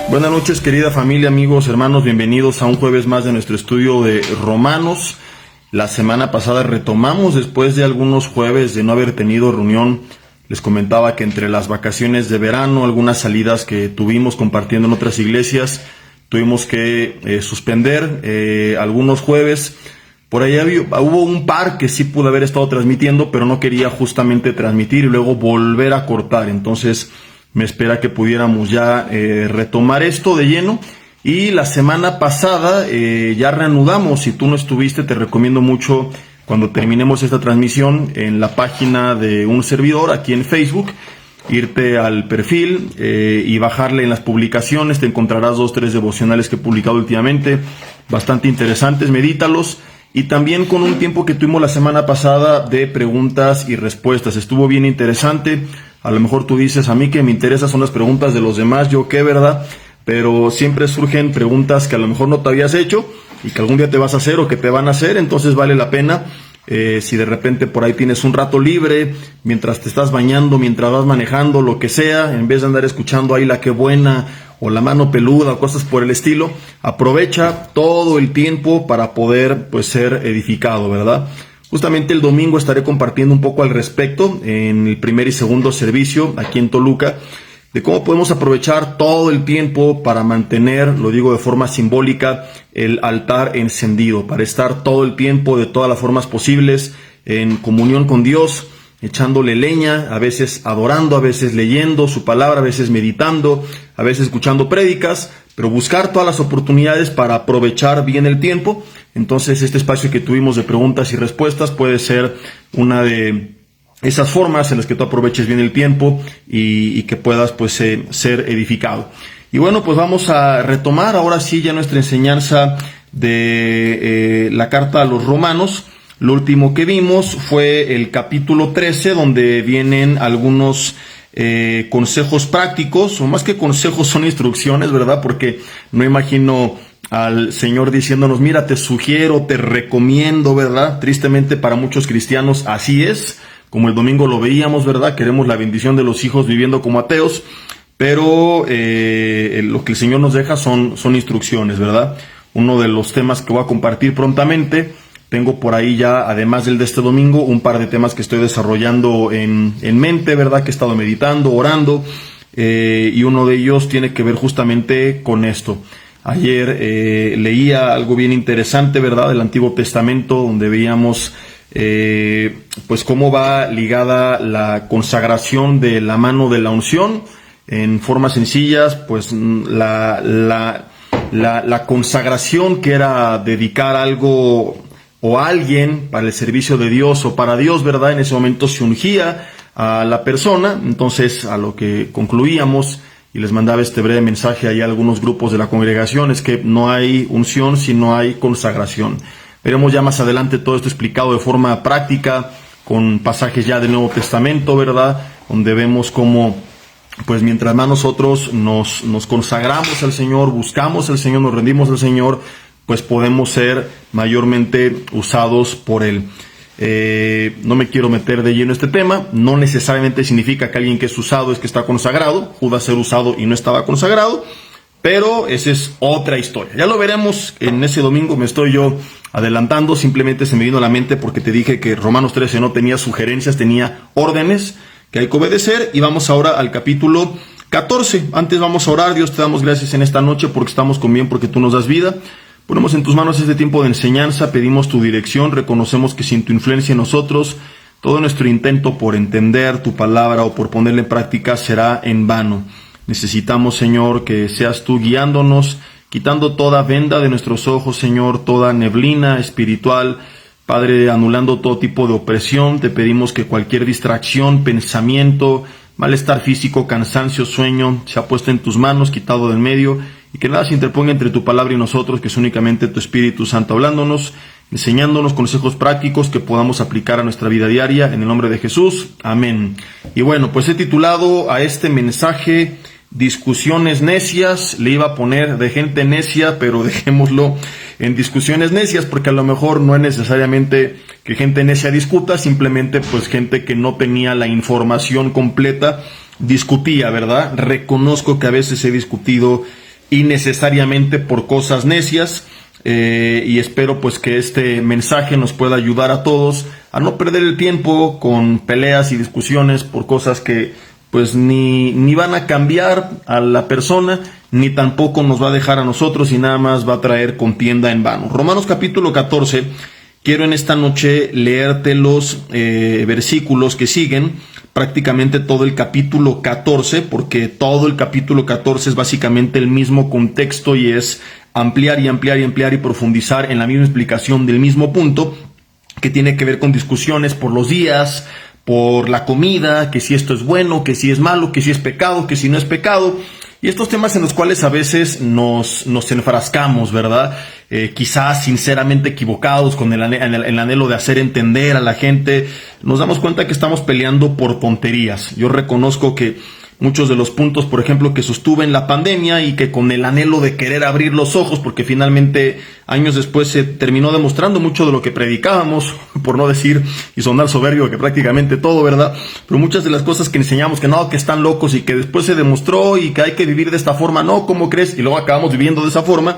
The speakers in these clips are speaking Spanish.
Buenas noches, querida familia, amigos, hermanos, bienvenidos a un jueves más de nuestro estudio de Romanos. La semana pasada retomamos, después de algunos jueves de no haber tenido reunión. Les comentaba que entre las vacaciones de verano, algunas salidas que tuvimos compartiendo en otras iglesias, tuvimos que suspender algunos jueves. Por ahí hubo un par que sí pude haber estado transmitiendo, pero no quería justamente transmitir y luego volver a cortar. Entonces me espera que pudiéramos ya retomar esto de lleno. Y la semana pasada ya reanudamos. Si tú no estuviste, te recomiendo mucho, cuando terminemos esta transmisión, en la página de un servidor aquí en Facebook, irte al perfil y bajarle en las publicaciones. Te encontrarás 2 o 3 devocionales que he publicado últimamente, bastante interesantes, medítalos. Y también con un tiempo que tuvimos la semana pasada de preguntas y respuestas. Estuvo bien interesante. A lo mejor tú dices, a mí que me interesan son las preguntas de los demás, yo qué, ¿verdad? Pero siempre surgen preguntas que a lo mejor no te habías hecho y que algún día te vas a hacer o que te van a hacer. Entonces vale la pena, si de repente por ahí tienes un rato libre, mientras te estás bañando, mientras vas manejando, lo que sea, en vez de andar escuchando ahí la qué buena o la mano peluda o cosas por el estilo, aprovecha todo el tiempo para poder pues ser edificado, ¿verdad? Justamente el domingo estaré compartiendo un poco al respecto en el primer y segundo servicio aquí en Toluca, de cómo podemos aprovechar todo el tiempo para mantener, lo digo de forma simbólica, el altar encendido, para estar todo el tiempo de todas las formas posibles en comunión con Dios, echándole leña, a veces adorando, a veces leyendo su palabra, a veces meditando, a veces escuchando prédicas, pero buscar todas las oportunidades para aprovechar bien el tiempo. Entonces este espacio que tuvimos de preguntas y respuestas puede ser una de esas formas en las que tú aproveches bien el tiempo y que puedas pues ser edificado. Y bueno, pues vamos a retomar ahora sí ya nuestra enseñanza de la carta a los Romanos. Lo último que vimos fue el capítulo 13, donde vienen algunos consejos prácticos, o más que consejos son instrucciones, ¿verdad? Porque no imagino al Señor diciéndonos, mira, te sugiero, te recomiendo, ¿verdad? Tristemente para muchos cristianos así es, como el domingo lo veíamos, ¿verdad? Queremos la bendición de los hijos viviendo como ateos, pero lo que el Señor nos deja son instrucciones, ¿verdad? Uno de los temas que voy a compartir prontamente, tengo por ahí ya, además del de este domingo, un par de temas que estoy desarrollando en mente, ¿verdad? Que he estado meditando, orando, y uno de ellos tiene que ver justamente con esto. Ayer leía algo bien interesante, ¿verdad? Del Antiguo Testamento, donde veíamos pues cómo va ligada la consagración de la mano de la unción. En formas sencillas, pues la consagración, que era dedicar algo o a alguien para el servicio de Dios o para Dios, ¿verdad? En ese momento se ungía a la persona. Entonces, a lo que concluíamos, y les mandaba este breve mensaje ahí a algunos grupos de la congregación, es que no hay unción si no hay consagración. Veremos ya más adelante todo esto explicado de forma práctica, con pasajes ya del Nuevo Testamento, ¿verdad? Donde vemos cómo, pues mientras más nosotros nos consagramos al Señor, buscamos al Señor, nos rendimos al Señor, pues podemos ser mayormente usados por Él. No me quiero meter de lleno en este tema. No necesariamente significa que alguien que es usado es que está consagrado. Judas ser usado y no estaba consagrado, pero esa es otra historia. Ya lo veremos en ese domingo. Me estoy yo adelantando, simplemente se me vino a la mente porque te dije que Romanos 13 no tenía sugerencias, tenía órdenes que hay que obedecer. Y vamos ahora al capítulo 14. Antes vamos a orar. Dios, te damos gracias en esta noche porque estamos con bien, porque tú nos das vida. Ponemos en tus manos este tiempo de enseñanza, pedimos tu dirección, reconocemos que sin tu influencia en nosotros, todo nuestro intento por entender tu palabra o por ponerla en práctica será en vano. Necesitamos, Señor, que seas tú guiándonos, quitando toda venda de nuestros ojos, Señor, toda neblina espiritual. Padre, anulando todo tipo de opresión, te pedimos que cualquier distracción, pensamiento, malestar físico, cansancio, sueño, sea puesto en tus manos, quitado del medio, y que nada se interponga entre tu palabra y nosotros, que es únicamente tu Espíritu Santo hablándonos, enseñándonos consejos prácticos que podamos aplicar a nuestra vida diaria, en el nombre de Jesús. Amén. Y bueno, pues he titulado a este mensaje Discusiones necias. Le iba a poner de gente necia, pero dejémoslo en discusiones necias, porque a lo mejor no es necesariamente que gente necia discuta, simplemente pues gente que no tenía la información completa discutía, ¿verdad? Reconozco que a veces he discutido innecesariamente por cosas necias, y espero pues que este mensaje nos pueda ayudar a todos a no perder el tiempo con peleas y discusiones por cosas que pues ni van a cambiar a la persona, ni tampoco nos va a dejar a nosotros y nada más va a traer contienda en vano. Romanos capítulo 14, quiero en esta noche leerte los versículos que siguen, prácticamente todo el capítulo 14, porque todo el capítulo 14 es básicamente el mismo contexto y es ampliar y ampliar y ampliar y profundizar en la misma explicación del mismo punto, que tiene que ver con discusiones por los días, por la comida, que si esto es bueno, que si es malo, que si es pecado, que si no es pecado, y estos temas en los cuales a veces nos enfrascamos, ¿verdad? Quizás sinceramente equivocados con el anhelo de hacer entender a la gente, nos damos cuenta que estamos peleando por tonterías. Yo reconozco que muchos de los puntos, por ejemplo, que sostuve en la pandemia y que con el anhelo de querer abrir los ojos, porque finalmente años después se terminó demostrando mucho de lo que predicábamos, por no decir y sonar soberbio que prácticamente todo, ¿verdad? Pero muchas de las cosas que enseñamos que no, que están locos y que después se demostró y que hay que vivir de esta forma, no, ¿cómo crees? Y luego acabamos viviendo de esa forma.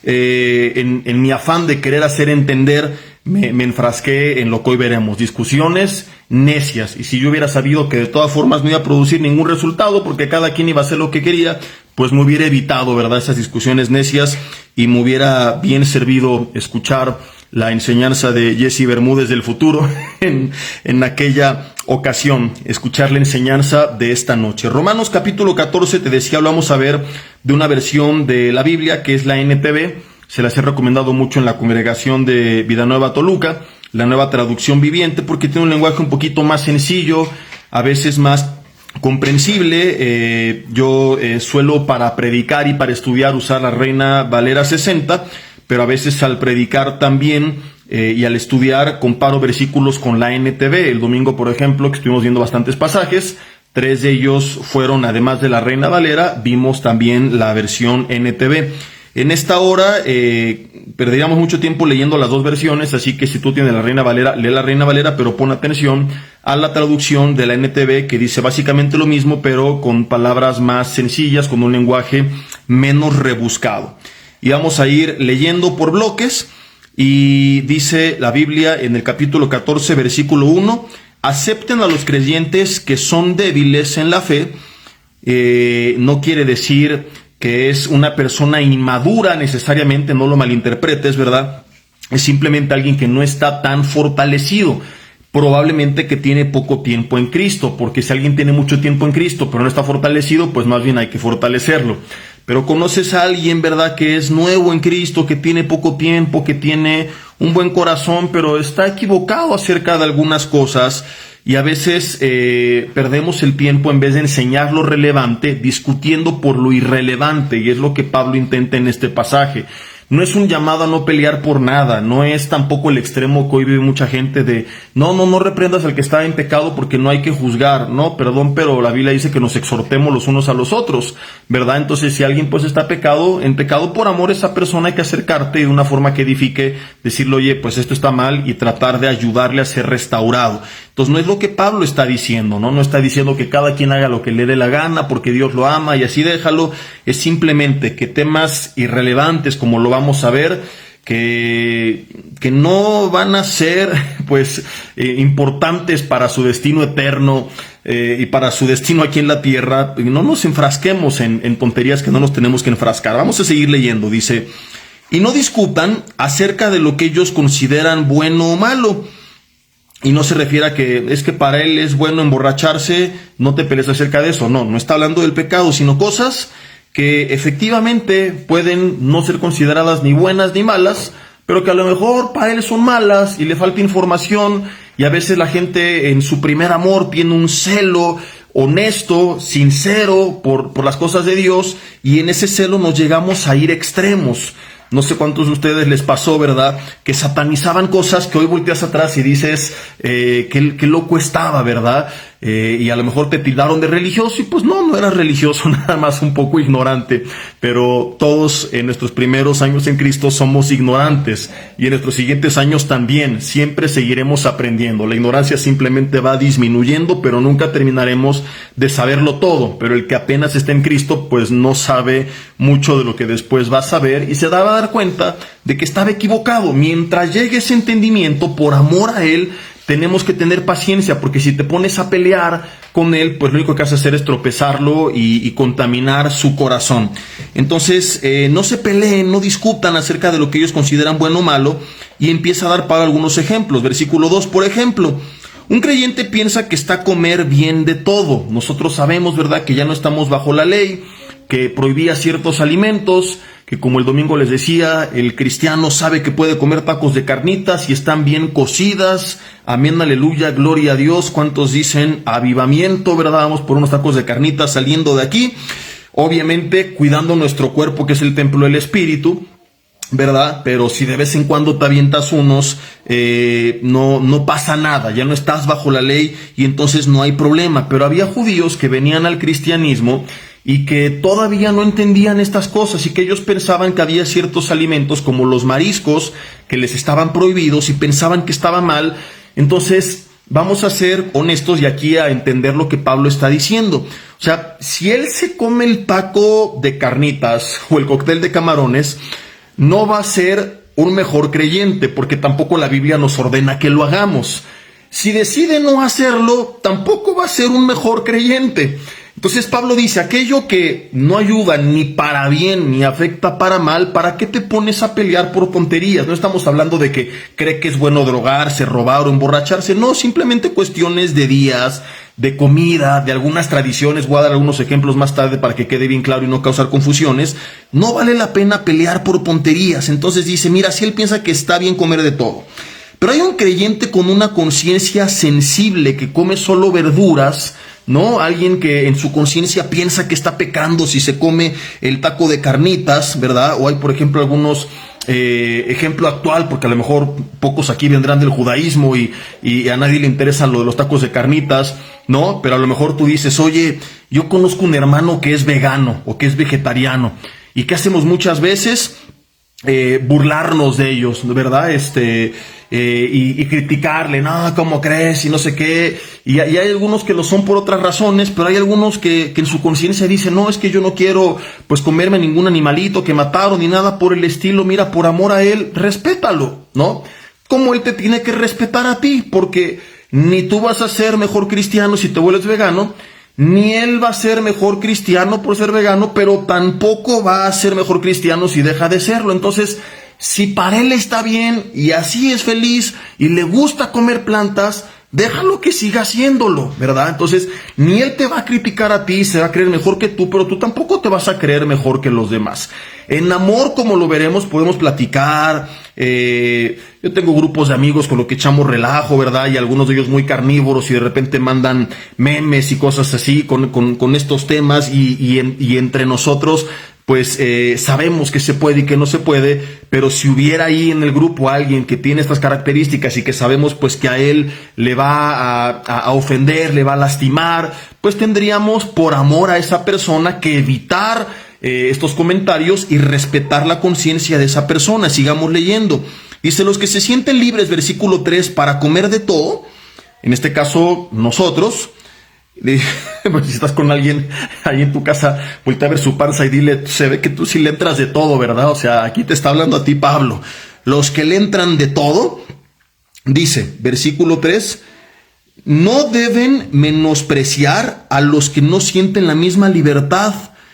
En mi afán de querer hacer entender, me enfrasqué en lo que hoy veremos, discusiones necias, y si yo hubiera sabido que de todas formas no iba a producir ningún resultado porque cada quien iba a hacer lo que quería, pues me hubiera evitado, ¿verdad?, esas discusiones necias y me hubiera bien servido escuchar la enseñanza de Jesse Bermúdez del futuro en aquella ocasión, escuchar la enseñanza de esta noche. Romanos capítulo 14, te decía, lo vamos a ver de una versión de la Biblia que es la NTV, se las he recomendado mucho en la congregación de Vidanueva Toluca, la nueva traducción viviente, porque tiene un lenguaje un poquito más sencillo, a veces más comprensible. Yo suelo para predicar y para estudiar usar la Reina Valera 60, pero a veces al predicar también y al estudiar comparo versículos con la NTV. El domingo, por ejemplo, que estuvimos viendo bastantes pasajes, 3 de ellos fueron, además de la Reina Valera, vimos también la versión NTV. En esta hora perderíamos mucho tiempo leyendo las dos versiones, así que si tú tienes la Reina Valera, lee la Reina Valera, pero pon atención a la traducción de la NTV, que dice básicamente lo mismo, pero con palabras más sencillas, con un lenguaje menos rebuscado. Y vamos a ir leyendo por bloques, y dice la Biblia en el capítulo 14, versículo 1, acepten a los creyentes que son débiles en la fe. No quiere decir que es una persona inmadura necesariamente, no lo malinterpretes, ¿verdad? Es simplemente alguien que no está tan fortalecido, probablemente que tiene poco tiempo en Cristo, porque si alguien tiene mucho tiempo en Cristo pero no está fortalecido, pues más bien hay que fortalecerlo. Pero conoces a alguien, ¿verdad?, que es nuevo en Cristo, que tiene poco tiempo, que tiene un buen corazón, pero está equivocado acerca de algunas cosas. Y a veces perdemos el tiempo en vez de enseñar lo relevante, discutiendo por lo irrelevante, y es lo que Pablo intenta en este pasaje. No es un llamado a no pelear por nada, no es tampoco el extremo que hoy vive mucha gente de no reprendas al que está en pecado porque no hay que juzgar, no, perdón, pero la Biblia dice que nos exhortemos los unos a los otros, ¿verdad? Entonces si alguien pues está en pecado por amor, esa persona hay que acercarte de una forma que edifique, decirle, oye, pues esto está mal, y tratar de ayudarle a ser restaurado. Entonces no es lo que Pablo está diciendo, no está diciendo que cada quien haga lo que le dé la gana porque Dios lo ama y así déjalo. Es simplemente que temas irrelevantes, como lo vamos a ver, que no van a ser pues importantes para su destino eterno y para su destino aquí en la tierra, no nos enfrasquemos en tonterías que no nos tenemos que enfrascar. Vamos a seguir leyendo, dice, y no discutan acerca de lo que ellos consideran bueno o malo. Y no se refiere a que es que para él es bueno emborracharse, no te pelees acerca de eso. No está hablando del pecado, sino cosas que efectivamente pueden no ser consideradas ni buenas ni malas, pero que a lo mejor para él son malas y le falta información. Y a veces la gente en su primer amor tiene un celo honesto, sincero por las cosas de Dios, y en ese celo nos llegamos a ir extremos. No sé cuántos de ustedes les pasó, ¿verdad?, que satanizaban cosas que hoy volteas atrás y dices, qué loco estaba, ¿verdad? y a lo mejor te tildaron de religioso y pues no eras religioso, nada más un poco ignorante, pero todos en nuestros primeros años en Cristo somos ignorantes y en nuestros siguientes años también, siempre seguiremos aprendiendo. La ignorancia simplemente va disminuyendo, pero nunca terminaremos de saberlo todo, pero el que apenas está en Cristo pues no sabe mucho de lo que después va a saber y se va a dar cuenta de que estaba equivocado. Mientras llegue ese entendimiento, por amor a Él, tenemos que tener paciencia, porque si te pones a pelear con Él, pues lo único que vas a hacer es tropezarlo y contaminar su corazón. Entonces, no se peleen, no discutan acerca de lo que ellos consideran bueno o malo, y empieza a dar para algunos ejemplos. Versículo 2, por ejemplo, un creyente piensa que está a comer bien de todo. Nosotros sabemos, ¿verdad?, que ya no estamos bajo la ley, que prohibía ciertos alimentos, que como el domingo les decía, el cristiano sabe que puede comer tacos de carnitas y están bien cocidas. Amén, aleluya, gloria a Dios. ¿Cuántos dicen avivamiento, verdad? Vamos por unos tacos de carnitas saliendo de aquí. Obviamente cuidando nuestro cuerpo, que es el templo del Espíritu, ¿verdad? Pero si de vez en cuando te avientas unos, no pasa nada, ya no estás bajo la ley y entonces no hay problema. Pero había judíos que venían al cristianismo y que todavía no entendían estas cosas y que ellos pensaban que había ciertos alimentos como los mariscos que les estaban prohibidos y pensaban que estaba mal. Entonces vamos a ser honestos y aquí a entender lo que Pablo está diciendo. O sea, si él se come el taco de carnitas o el cóctel de camarones, no va a ser un mejor creyente, porque tampoco la Biblia nos ordena que lo hagamos. Si decide no hacerlo, tampoco va a ser un mejor creyente. Entonces Pablo dice, aquello que no ayuda ni para bien ni afecta para mal, ¿para qué te pones a pelear por tonterías? No estamos hablando de que cree que es bueno drogarse, robar o emborracharse, no, simplemente cuestiones de días, de comida, de algunas tradiciones. Voy a dar algunos ejemplos más tarde para que quede bien claro y no causar confusiones. No vale la pena pelear por tonterías. Entonces dice, mira, si él piensa que está bien comer de todo, pero hay un creyente con una conciencia sensible que come solo verduras, ¿no? Alguien que en su conciencia piensa que está pecando si se come el taco de carnitas, ¿verdad? O hay, por ejemplo, algunos ejemplo actual, porque a lo mejor pocos aquí vendrán del judaísmo y a nadie le interesa lo de los tacos de carnitas, ¿no? Pero a lo mejor tú dices, oye, yo conozco un hermano que es vegano o que es vegetariano. ¿Y qué hacemos muchas veces? Burlarnos de ellos, ¿verdad? Y criticarle, no, ¿cómo crees? Y no sé qué. Y hay algunos que lo son por otras razones, pero hay algunos que en su conciencia dicen, no, es que yo no quiero pues comerme ningún animalito que mataron ni nada por el estilo. Mira, por amor a él, respétalo, ¿no? Como él te tiene que respetar a ti, porque ni tú vas a ser mejor cristiano si te vuelves vegano, ni él va a ser mejor cristiano por ser vegano, pero tampoco va a ser mejor cristiano si deja de serlo. Entonces, si para él está bien y así es feliz y le gusta comer plantas, déjalo que siga haciéndolo, ¿verdad? Entonces, ni él te va a criticar a ti, se va a creer mejor que tú, pero tú tampoco te vas a creer mejor que los demás. En amor, como lo veremos, podemos platicar. Yo tengo grupos de amigos con los que echamos relajo, ¿verdad? Y algunos de ellos muy carnívoros y de repente mandan memes y cosas así con estos temas y entre nosotros pues sabemos que se puede y que no se puede, pero si hubiera ahí en el grupo alguien que tiene estas características y que sabemos pues que a él le va a ofender, le va a lastimar, pues tendríamos por amor a esa persona que evitar estos comentarios y respetar la conciencia de esa persona. Sigamos leyendo. Dice, los que se sienten libres, versículo 3, para comer de todo, en este caso nosotros. Pues si estás con alguien ahí en tu casa, voltea a ver su panza y dile, se ve que tú sí le entras de todo, ¿verdad? O sea, aquí te está hablando a ti Pablo. Los que le entran de todo, dice, versículo 3, no deben menospreciar a los que no sienten la misma libertad.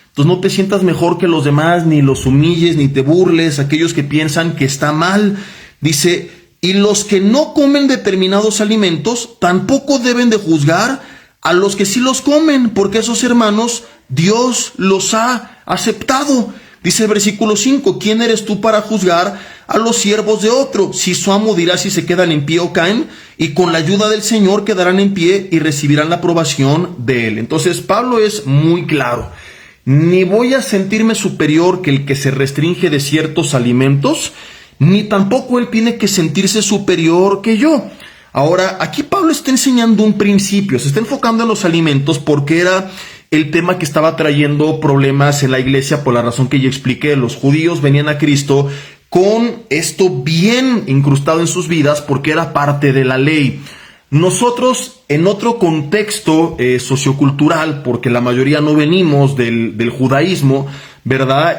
Entonces no te sientas mejor que los demás, ni los humilles, ni te burles, aquellos que piensan que está mal. Dice, y los que no comen determinados alimentos, tampoco deben de juzgar a los que sí los comen, porque esos hermanos, Dios los ha aceptado. Dice el versículo 5, ¿quién eres tú para juzgar a los siervos de otro? Si su amo dirá si se quedan en pie o caen, y con la ayuda del Señor quedarán en pie y recibirán la aprobación de él. Entonces Pablo es muy claro. Ni voy a sentirme superior que el que se restringe de ciertos alimentos, ni tampoco él tiene que sentirse superior que yo. Ahora, aquí Pablo está enseñando un principio, se está enfocando en los alimentos porque era el tema que estaba trayendo problemas en la iglesia por la razón que ya expliqué. Los judíos venían a Cristo con esto bien incrustado en sus vidas porque era parte de la ley. Nosotros, en otro contexto sociocultural, porque la mayoría no venimos del judaísmo, ¿verdad?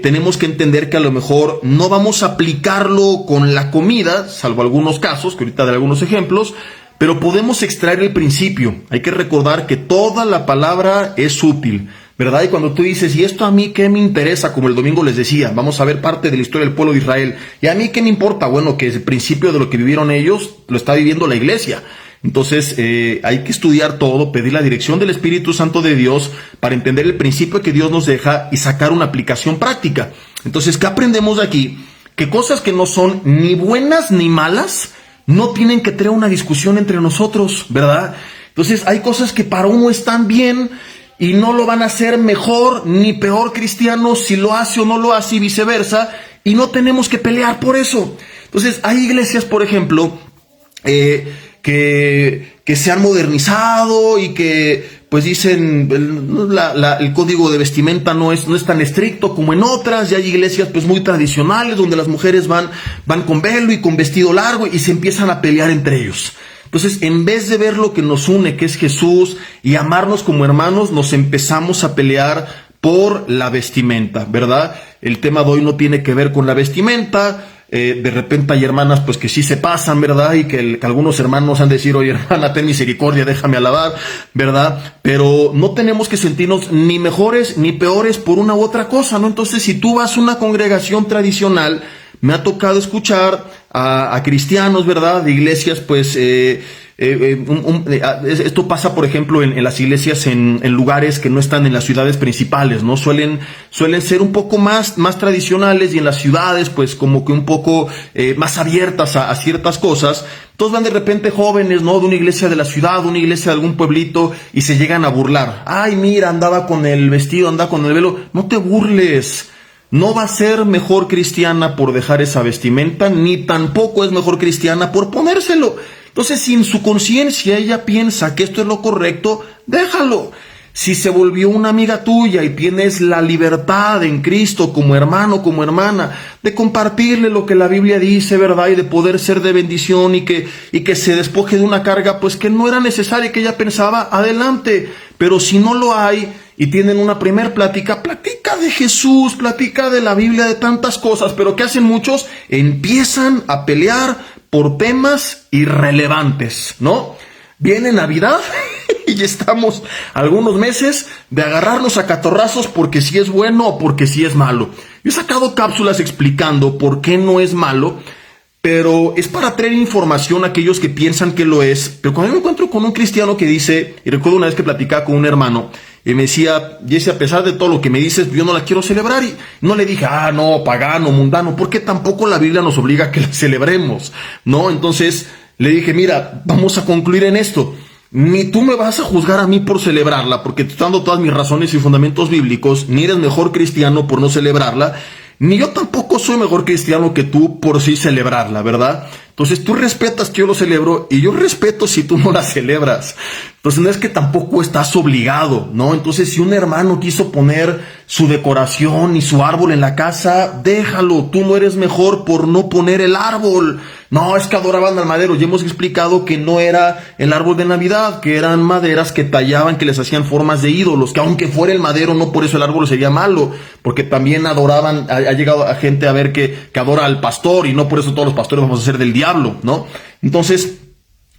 Tenemos que entender que a lo mejor no vamos a aplicarlo con la comida, salvo algunos casos, que ahorita daré algunos ejemplos, pero podemos extraer el principio. Hay que recordar que toda la palabra es útil, ¿verdad? Y cuando tú dices, ¿y esto a mí qué me interesa? Como el domingo les decía, vamos a ver parte de la historia del pueblo de Israel. ¿Y a mí qué me importa? Bueno, que el principio de lo que vivieron ellos lo está viviendo la iglesia. Entonces hay que estudiar todo, pedir la dirección del Espíritu Santo de Dios para entender el principio que Dios nos deja y sacar una aplicación práctica. Entonces, ¿qué aprendemos de aquí? Que cosas que no son ni buenas ni malas no tienen que tener una discusión entre nosotros, ¿verdad? Entonces hay cosas que para uno están bien y no lo van a hacer mejor ni peor cristiano si lo hace o no lo hace y viceversa, y no tenemos que pelear por eso. Entonces hay iglesias, por ejemplo, que se han modernizado y que pues dicen el código de vestimenta no es tan estricto como en otras, y hay iglesias pues muy tradicionales donde las mujeres van con velo y con vestido largo y se empiezan a pelear entre ellos. Entonces, en vez de ver lo que nos une, que es Jesús, y amarnos como hermanos, nos empezamos a pelear por la vestimenta, ¿verdad? El tema de hoy no tiene que ver con la vestimenta. De repente hay hermanas pues que sí se pasan, ¿verdad? Y que algunos hermanos han de decir, oye hermana, ten misericordia, déjame alabar, ¿verdad? Pero no tenemos que sentirnos ni mejores ni peores por una u otra cosa, ¿no? Entonces, si tú vas a una congregación tradicional, me ha tocado escuchar a cristianos, ¿verdad? De iglesias, pues, esto pasa, por ejemplo, en las iglesias en lugares que no están en las ciudades principales, ¿no? Suelen ser un poco más tradicionales, y en las ciudades, pues, como que un poco más abiertas a ciertas cosas. Todos van de repente jóvenes, ¿no? De una iglesia de la ciudad, una iglesia de algún pueblito, y se llegan a burlar. Ay, mira, andaba con el vestido, andaba con el velo. No te burles. No va a ser mejor cristiana por dejar esa vestimenta, ni tampoco es mejor cristiana por ponérselo. Entonces, si en su conciencia ella piensa que esto es lo correcto, déjalo. Si se volvió una amiga tuya y tienes la libertad en Cristo como hermano, como hermana, de compartirle lo que la Biblia dice, ¿verdad? Y de poder ser de bendición y que se despoje de una carga, pues que no era necesaria, que ella pensaba, adelante. Pero si no lo hay y tienen una primer plática, platica de Jesús, platica de la Biblia, de tantas cosas, pero ¿qué hacen muchos? Empiezan a pelear por temas irrelevantes, ¿no? Viene Navidad y estamos algunos meses de agarrarnos a catorrazos porque si es bueno o porque si es malo. Yo he sacado cápsulas explicando por qué no es malo, pero es para traer información a aquellos que piensan que lo es. Pero cuando yo me encuentro con un cristiano que dice, y recuerdo una vez que platicaba con un hermano, y me decía, Jesse, a pesar de todo lo que me dices, yo no la quiero celebrar. Y no le dije, no, pagano, mundano, porque tampoco la Biblia nos obliga a que la celebremos, ¿no? Entonces le dije, mira, vamos a concluir en esto. Ni tú me vas a juzgar a mí por celebrarla, porque te estoy dando todas mis razones y fundamentos bíblicos, ni eres mejor cristiano por no celebrarla, ni yo tampoco soy mejor cristiano que tú por sí celebrarla, ¿verdad? Entonces tú respetas que yo lo celebro y yo respeto si tú no la celebras. Entonces no es que tampoco estás obligado, ¿no? Entonces si un hermano quiso poner su decoración y su árbol en la casa, déjalo. Tú no eres mejor por no poner el árbol. No, es que adoraban al madero. Ya hemos explicado que no era el árbol de Navidad, que eran maderas que tallaban, que les hacían formas de ídolos, que aunque fuera el madero, no por eso el árbol sería malo, porque también adoraban, ha llegado a gente a ver que adora al pastor, y no por eso todos los pastores vamos a ser del diablo, ¿no? Entonces,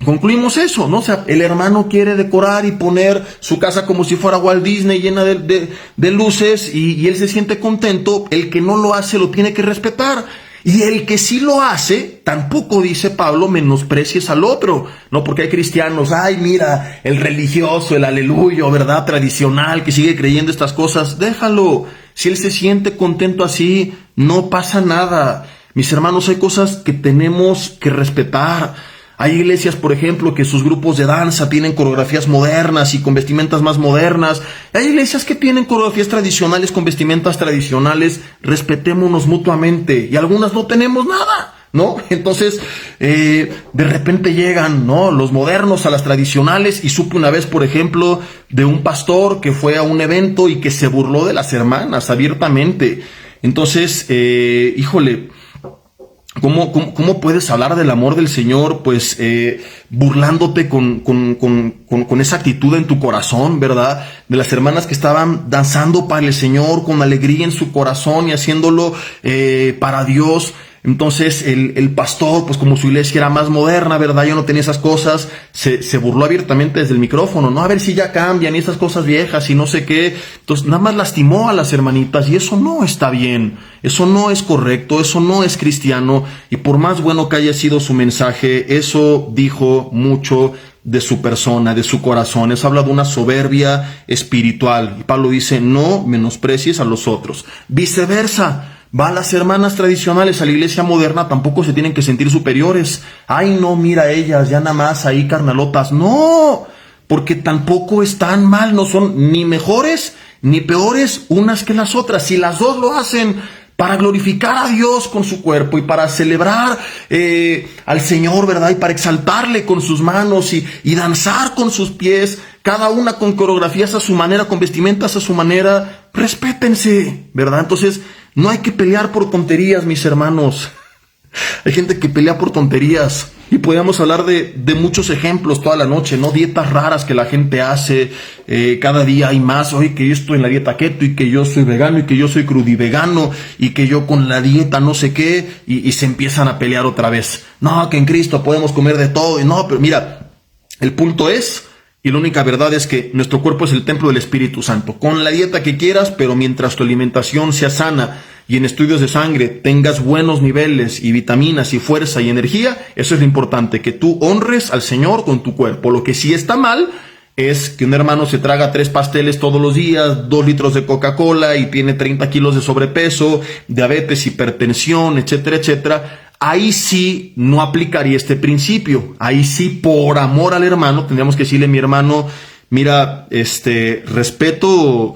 concluimos eso, ¿no? O sea, el hermano quiere decorar y poner su casa como si fuera Walt Disney, llena de luces, y él se siente contento. El que no lo hace lo tiene que respetar. Y el que sí lo hace, tampoco, dice Pablo, menosprecies al otro, ¿no? Porque hay cristianos, ay, mira, el religioso, el aleluyo, ¿verdad? Tradicional, que sigue creyendo estas cosas. Déjalo. Si él se siente contento así, no pasa nada. Mis hermanos, hay cosas que tenemos que respetar. Hay iglesias, por ejemplo, que sus grupos de danza tienen coreografías modernas y con vestimentas más modernas. Hay iglesias que tienen coreografías tradicionales con vestimentas tradicionales. Respetémonos mutuamente. Y algunas no tenemos nada. ¿no? Entonces, de repente llegan, ¿no?, los modernos a las tradicionales, y supe una vez, por ejemplo, de un pastor que fue a un evento y que se burló de las hermanas abiertamente. Entonces, híjole, ¿cómo puedes hablar del amor del Señor, pues, burlándote con esa actitud en tu corazón, ¿verdad? De las hermanas que estaban danzando para el Señor con alegría en su corazón y haciéndolo para Dios. Entonces el pastor, pues como su iglesia era más moderna, ¿verdad?, ya no tenía esas cosas, se burló abiertamente desde el micrófono, ¿no? A ver si ya cambian y esas cosas viejas y no sé qué. Entonces nada más lastimó a las hermanitas, y eso no está bien, eso no es correcto, eso no es cristiano, y por más bueno que haya sido su mensaje, eso dijo mucho de su persona, de su corazón. Eso habla de una soberbia espiritual, y Pablo dice: no menosprecies a los otros. Viceversa, va a las hermanas tradicionales, a la iglesia moderna, tampoco se tienen que sentir superiores. Ay, no, mira ellas, ya nada más ahí carnalotas. No, porque tampoco están mal, no son ni mejores ni peores unas que las otras. Si las dos lo hacen para glorificar a Dios con su cuerpo y para celebrar al Señor, ¿verdad?, y para exaltarle con sus manos y danzar con sus pies, cada una con coreografías a su manera, con vestimentas a su manera, respétense, ¿verdad? Entonces, no hay que pelear por tonterías, mis hermanos. Hay gente que pelea por tonterías, y podríamos hablar de muchos ejemplos toda la noche, ¿no? Dietas raras que la gente hace, cada día hay más. Oye, que yo estoy en la dieta keto, y que yo soy vegano, y que yo soy crudivegano, y que yo con la dieta no sé qué, y se empiezan a pelear otra vez. No, que en Cristo podemos comer de todo, y no, pero mira, el punto es, y la única verdad es que nuestro cuerpo es el templo del Espíritu Santo. Con la dieta que quieras, pero mientras tu alimentación sea sana y en estudios de sangre tengas buenos niveles y vitaminas y fuerza y energía, eso es lo importante, que tú honres al Señor con tu cuerpo. Lo que sí está mal es que un hermano se traga 3 pasteles todos los días, 2 litros de Coca-Cola, y tiene 30 kilos de sobrepeso, diabetes, hipertensión, etcétera, etcétera. Ahí sí no aplicaría este principio. Ahí sí, por amor al hermano, tendríamos que decirle: mi hermano, mira, respeto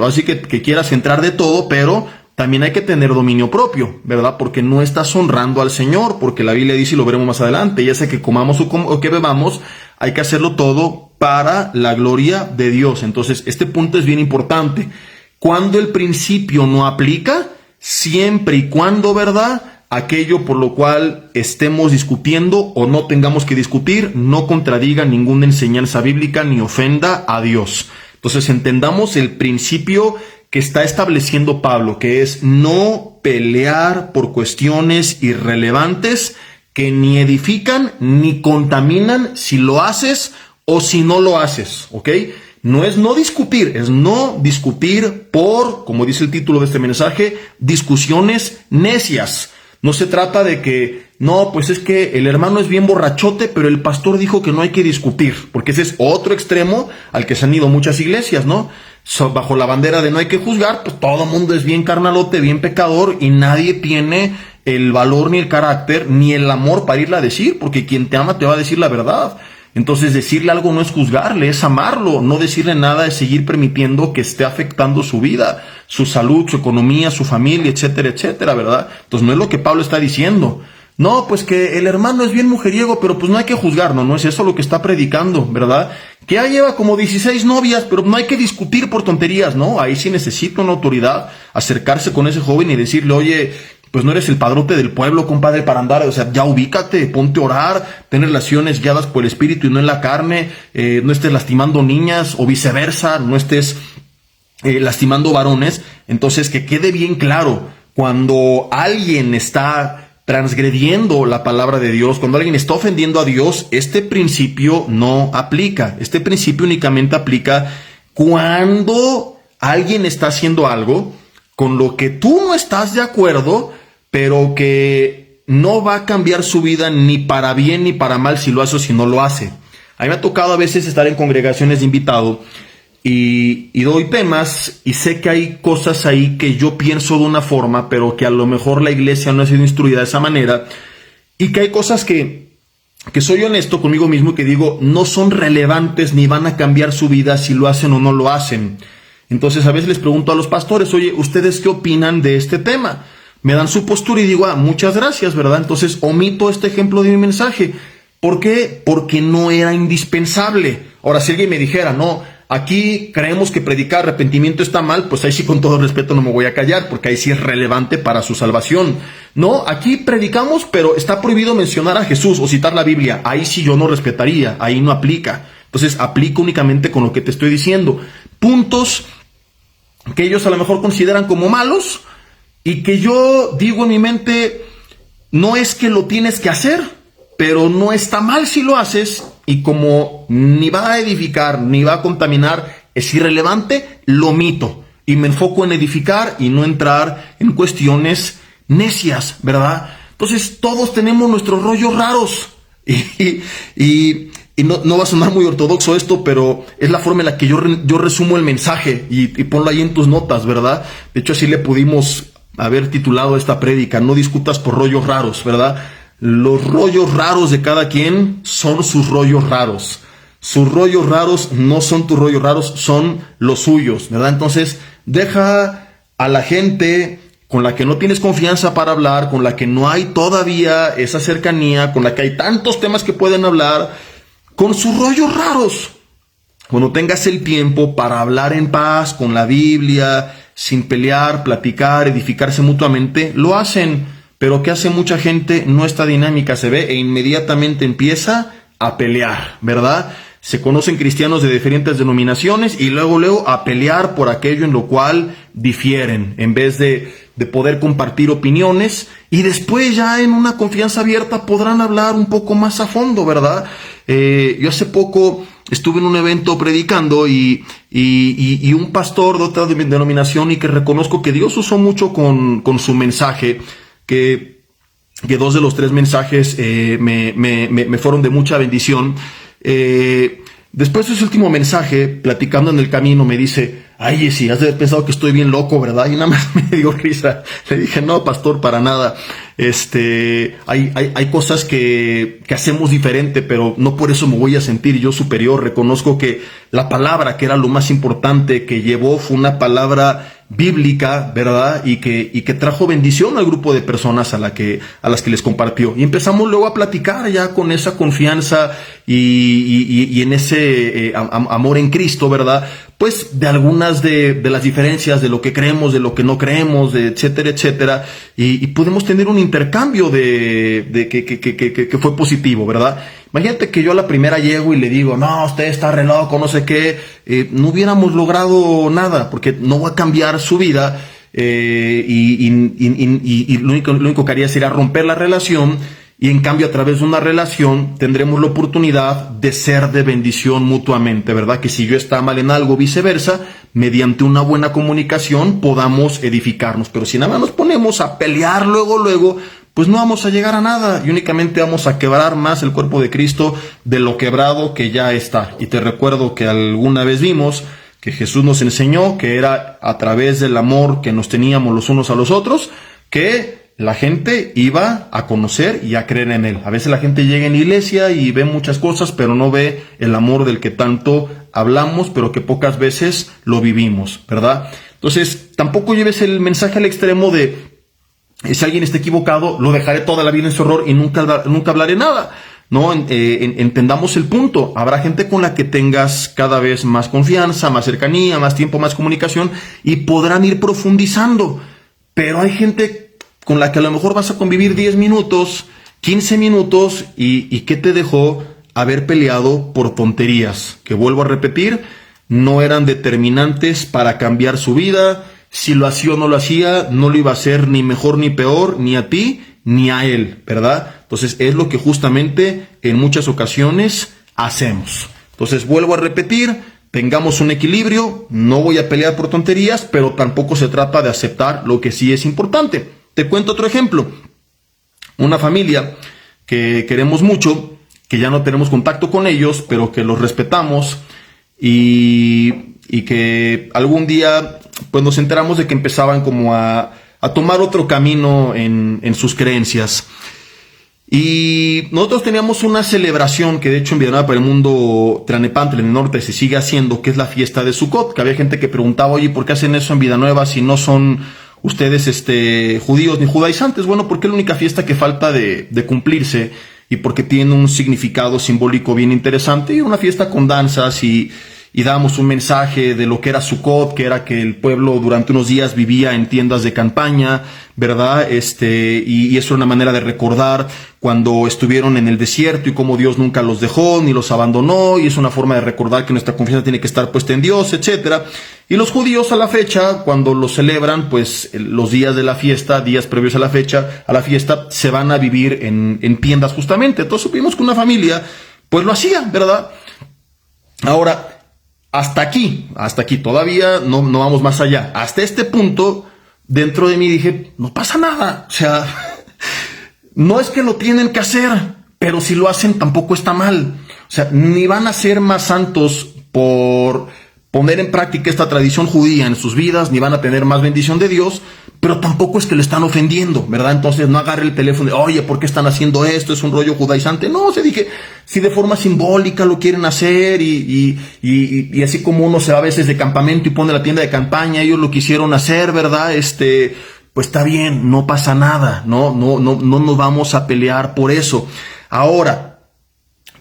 así que quieras entrar de todo, pero también hay que tener dominio propio, ¿verdad? Porque no estás honrando al Señor, porque la Biblia dice, y lo veremos más adelante, ya sea que comamos o que bebamos, hay que hacerlo todo para la gloria de Dios. Entonces, este punto es bien importante. Cuando el principio no aplica, siempre y cuando, ¿verdad?, aquello por lo cual estemos discutiendo o no tengamos que discutir no contradiga ninguna enseñanza bíblica ni ofenda a Dios. Entonces entendamos el principio que está estableciendo Pablo, que es no pelear por cuestiones irrelevantes que ni edifican ni contaminan si lo haces o si no lo haces, ¿ok? No es no discutir, es no discutir por, como dice el título de este mensaje, discusiones necias. No se trata de que, no, pues es que el hermano es bien borrachote, pero el pastor dijo que no hay que discutir, porque ese es otro extremo al que se han ido muchas iglesias, ¿no? Bajo la bandera de no hay que juzgar, pues todo el mundo es bien carnalote, bien pecador, y nadie tiene el valor ni el carácter ni el amor para irle a decir, porque quien te ama te va a decir la verdad. Entonces decirle algo no es juzgarle, es amarlo. No decirle nada es seguir permitiendo que esté afectando su vida, su salud, su economía, su familia, etcétera, etcétera, ¿verdad? Entonces no es lo que Pablo está diciendo. No, pues que el hermano es bien mujeriego, pero pues no hay que juzgar. No es eso lo que está predicando, ¿verdad? Que ya lleva como 16 novias, pero no hay que discutir por tonterías, ¿no? Ahí sí necesita una autoridad acercarse con ese joven y decirle: oye, pues no eres el padrote del pueblo, compadre, para andar, o sea, ya ubícate, ponte a orar, ten relaciones guiadas por el Espíritu y no en la carne, no estés lastimando niñas, o viceversa, no estés lastimando varones. Entonces, que quede bien claro, cuando alguien está transgrediendo la palabra de Dios, cuando alguien está ofendiendo a Dios, este principio no aplica. Este principio únicamente aplica cuando alguien está haciendo algo con lo que tú no estás de acuerdo, pero que no va a cambiar su vida ni para bien ni para mal si lo hace o si no lo hace. A mí me ha tocado a veces estar en congregaciones de invitado y doy temas, y sé que hay cosas ahí que yo pienso de una forma, pero que a lo mejor la iglesia no ha sido instruida de esa manera, y que hay cosas que soy honesto conmigo mismo y que digo no son relevantes ni van a cambiar su vida si lo hacen o no lo hacen. Entonces a veces les pregunto a los pastores: oye, ¿ustedes qué opinan de este tema? me dan su postura y digo, muchas gracias, ¿verdad? Entonces omito este ejemplo de mi mensaje. ¿Por qué? Porque no era indispensable. Ahora, si alguien me dijera, no, aquí creemos que predicar arrepentimiento está mal, pues ahí sí con todo respeto no me voy a callar, porque ahí sí es relevante para su salvación. No, aquí predicamos, pero está prohibido mencionar a Jesús o citar la Biblia. Ahí sí yo no respetaría, ahí no aplica. Entonces aplico únicamente con lo que te estoy diciendo. Puntos que ellos a lo mejor consideran como malos y que yo digo en mi mente, no es que lo tienes que hacer, pero no está mal si lo haces, y como ni va a edificar ni va a contaminar, es irrelevante, lo omito y me enfoco en edificar y no entrar en cuestiones necias, ¿verdad? Entonces todos tenemos nuestros rollos raros y no va a sonar muy ortodoxo esto, pero es la forma en la que yo resumo el mensaje y ponlo ahí en tus notas, ¿verdad? De hecho así le pudimos haber titulado esta prédica, no discutas por rollos raros, ¿verdad? Los rollos raros de cada quien son sus rollos raros. Sus rollos raros no son tus rollos raros, son los suyos, ¿verdad? Entonces, deja a la gente con la que no tienes confianza para hablar, con la que no hay todavía esa cercanía, con la que hay tantos temas que pueden hablar, con sus rollos raros. Cuando tengas el tiempo para hablar en paz, con la Biblia, sin pelear, platicar, edificarse mutuamente, lo hacen. Pero ¿qué hace mucha gente? No, esta dinámica se ve e inmediatamente empieza a pelear, ¿verdad? Se conocen cristianos de diferentes denominaciones y luego a pelear por aquello en lo cual difieren, en vez de poder compartir opiniones, y después ya en una confianza abierta podrán hablar un poco más a fondo, ¿verdad? Yo hace poco estuve en un evento predicando y un pastor de otra denominación, y que reconozco que Dios usó mucho con su mensaje, que 2 de los 3 mensajes me fueron de mucha bendición. Después de ese último mensaje, platicando en el camino, me dice, ay, Jessy, has de haber pensado que estoy bien loco, ¿verdad? Y nada más me dio risa. Le dije, no, pastor, para nada. Hay cosas que hacemos diferente, pero no por eso me voy a sentir yo superior. Reconozco que la palabra, que era lo más importante que llevó, fue una palabra bíblica, ¿verdad? Y que trajo bendición al grupo de personas a las que les compartió. Y empezamos luego a platicar ya con esa confianza y en ese amor en Cristo, ¿verdad? Pues de algunas de las diferencias, de lo que creemos, de lo que no creemos, de etcétera, etcétera, y podemos tener un intercambio que fue positivo, ¿verdad? Imagínate que yo a la primera llego y le digo, no, usted está re loco, no sé qué, no hubiéramos logrado nada, porque no va a cambiar su vida, y lo único que haría sería romper la relación. Y en cambio, a través de una relación tendremos la oportunidad de ser de bendición mutuamente, ¿verdad? Que si yo está mal en algo, viceversa, mediante una buena comunicación podamos edificarnos. Pero si nada más nos ponemos a pelear luego, pues no vamos a llegar a nada y únicamente vamos a quebrar más el cuerpo de Cristo de lo quebrado que ya está. Y te recuerdo que alguna vez vimos que Jesús nos enseñó que era a través del amor que nos teníamos los unos a los otros que la gente iba a conocer y a creer en Él. A veces la gente llega en la iglesia y ve muchas cosas, pero no ve el amor del que tanto hablamos, pero que pocas veces lo vivimos, ¿verdad? Entonces, tampoco lleves el mensaje al extremo de, si alguien está equivocado, lo dejaré toda la vida en su error y nunca hablaré nada. No, entendamos el punto. Habrá gente con la que tengas cada vez más confianza, más cercanía, más tiempo, más comunicación, y podrán ir profundizando. Pero hay gente con la que a lo mejor vas a convivir 10 minutos, 15 minutos, y ¿qué te dejó haber peleado por tonterías? Que vuelvo a repetir, no eran determinantes para cambiar su vida. Si lo hacía o no lo hacía, no lo iba a hacer ni mejor ni peor, ni a ti, ni a él, ¿verdad? Entonces es lo que justamente en muchas ocasiones hacemos. Entonces vuelvo a repetir, tengamos un equilibrio, no voy a pelear por tonterías, pero tampoco se trata de aceptar lo que sí es importante. Te cuento otro ejemplo. Una familia que queremos mucho, que ya no tenemos contacto con ellos, pero que los respetamos y que algún día pues nos enteramos de que empezaban como a tomar otro camino en sus creencias. Y nosotros teníamos una celebración que de hecho en Villanueva para el Mundo, Tlalnepantla, en el norte, se sigue haciendo, que es la fiesta de Sukkot, que había gente que preguntaba, oye, ¿por qué hacen eso en Villanueva si no son ustedes judíos ni judaizantes. Bueno, porque es la única fiesta que falta de cumplirse y porque tiene un significado simbólico bien interesante, y una fiesta con danzas y damos un mensaje de lo que era Sukkot, que era que el pueblo durante unos días vivía en tiendas de campaña, ¿verdad? Y eso era una manera de recordar cuando estuvieron en el desierto y cómo Dios nunca los dejó ni los abandonó, y es una forma de recordar que nuestra confianza tiene que estar puesta en Dios, etcétera. Y los judíos a la fecha, cuando lo celebran, pues los días de la fiesta, días previos a la fiesta, se van a vivir en tiendas justamente. Entonces supimos que una familia, pues lo hacía, ¿verdad? Ahora, hasta aquí, todavía no vamos más allá. Hasta este punto, dentro de mí dije, no pasa nada. O sea, no es que lo tienen que hacer, pero si lo hacen tampoco está mal. O sea, ni van a ser más santos por poner en práctica esta tradición judía en sus vidas, ni van a tener más bendición de Dios, pero tampoco es que le están ofendiendo, ¿verdad? Entonces no agarre el teléfono de, oye, ¿por qué están haciendo esto? Es un rollo judaizante. No, dije, si de forma simbólica lo quieren hacer y así como uno se va a veces de campamento y pone la tienda de campaña, ellos lo quisieron hacer, ¿verdad? Pues está bien, no pasa nada, no nos vamos a pelear por eso. Ahora,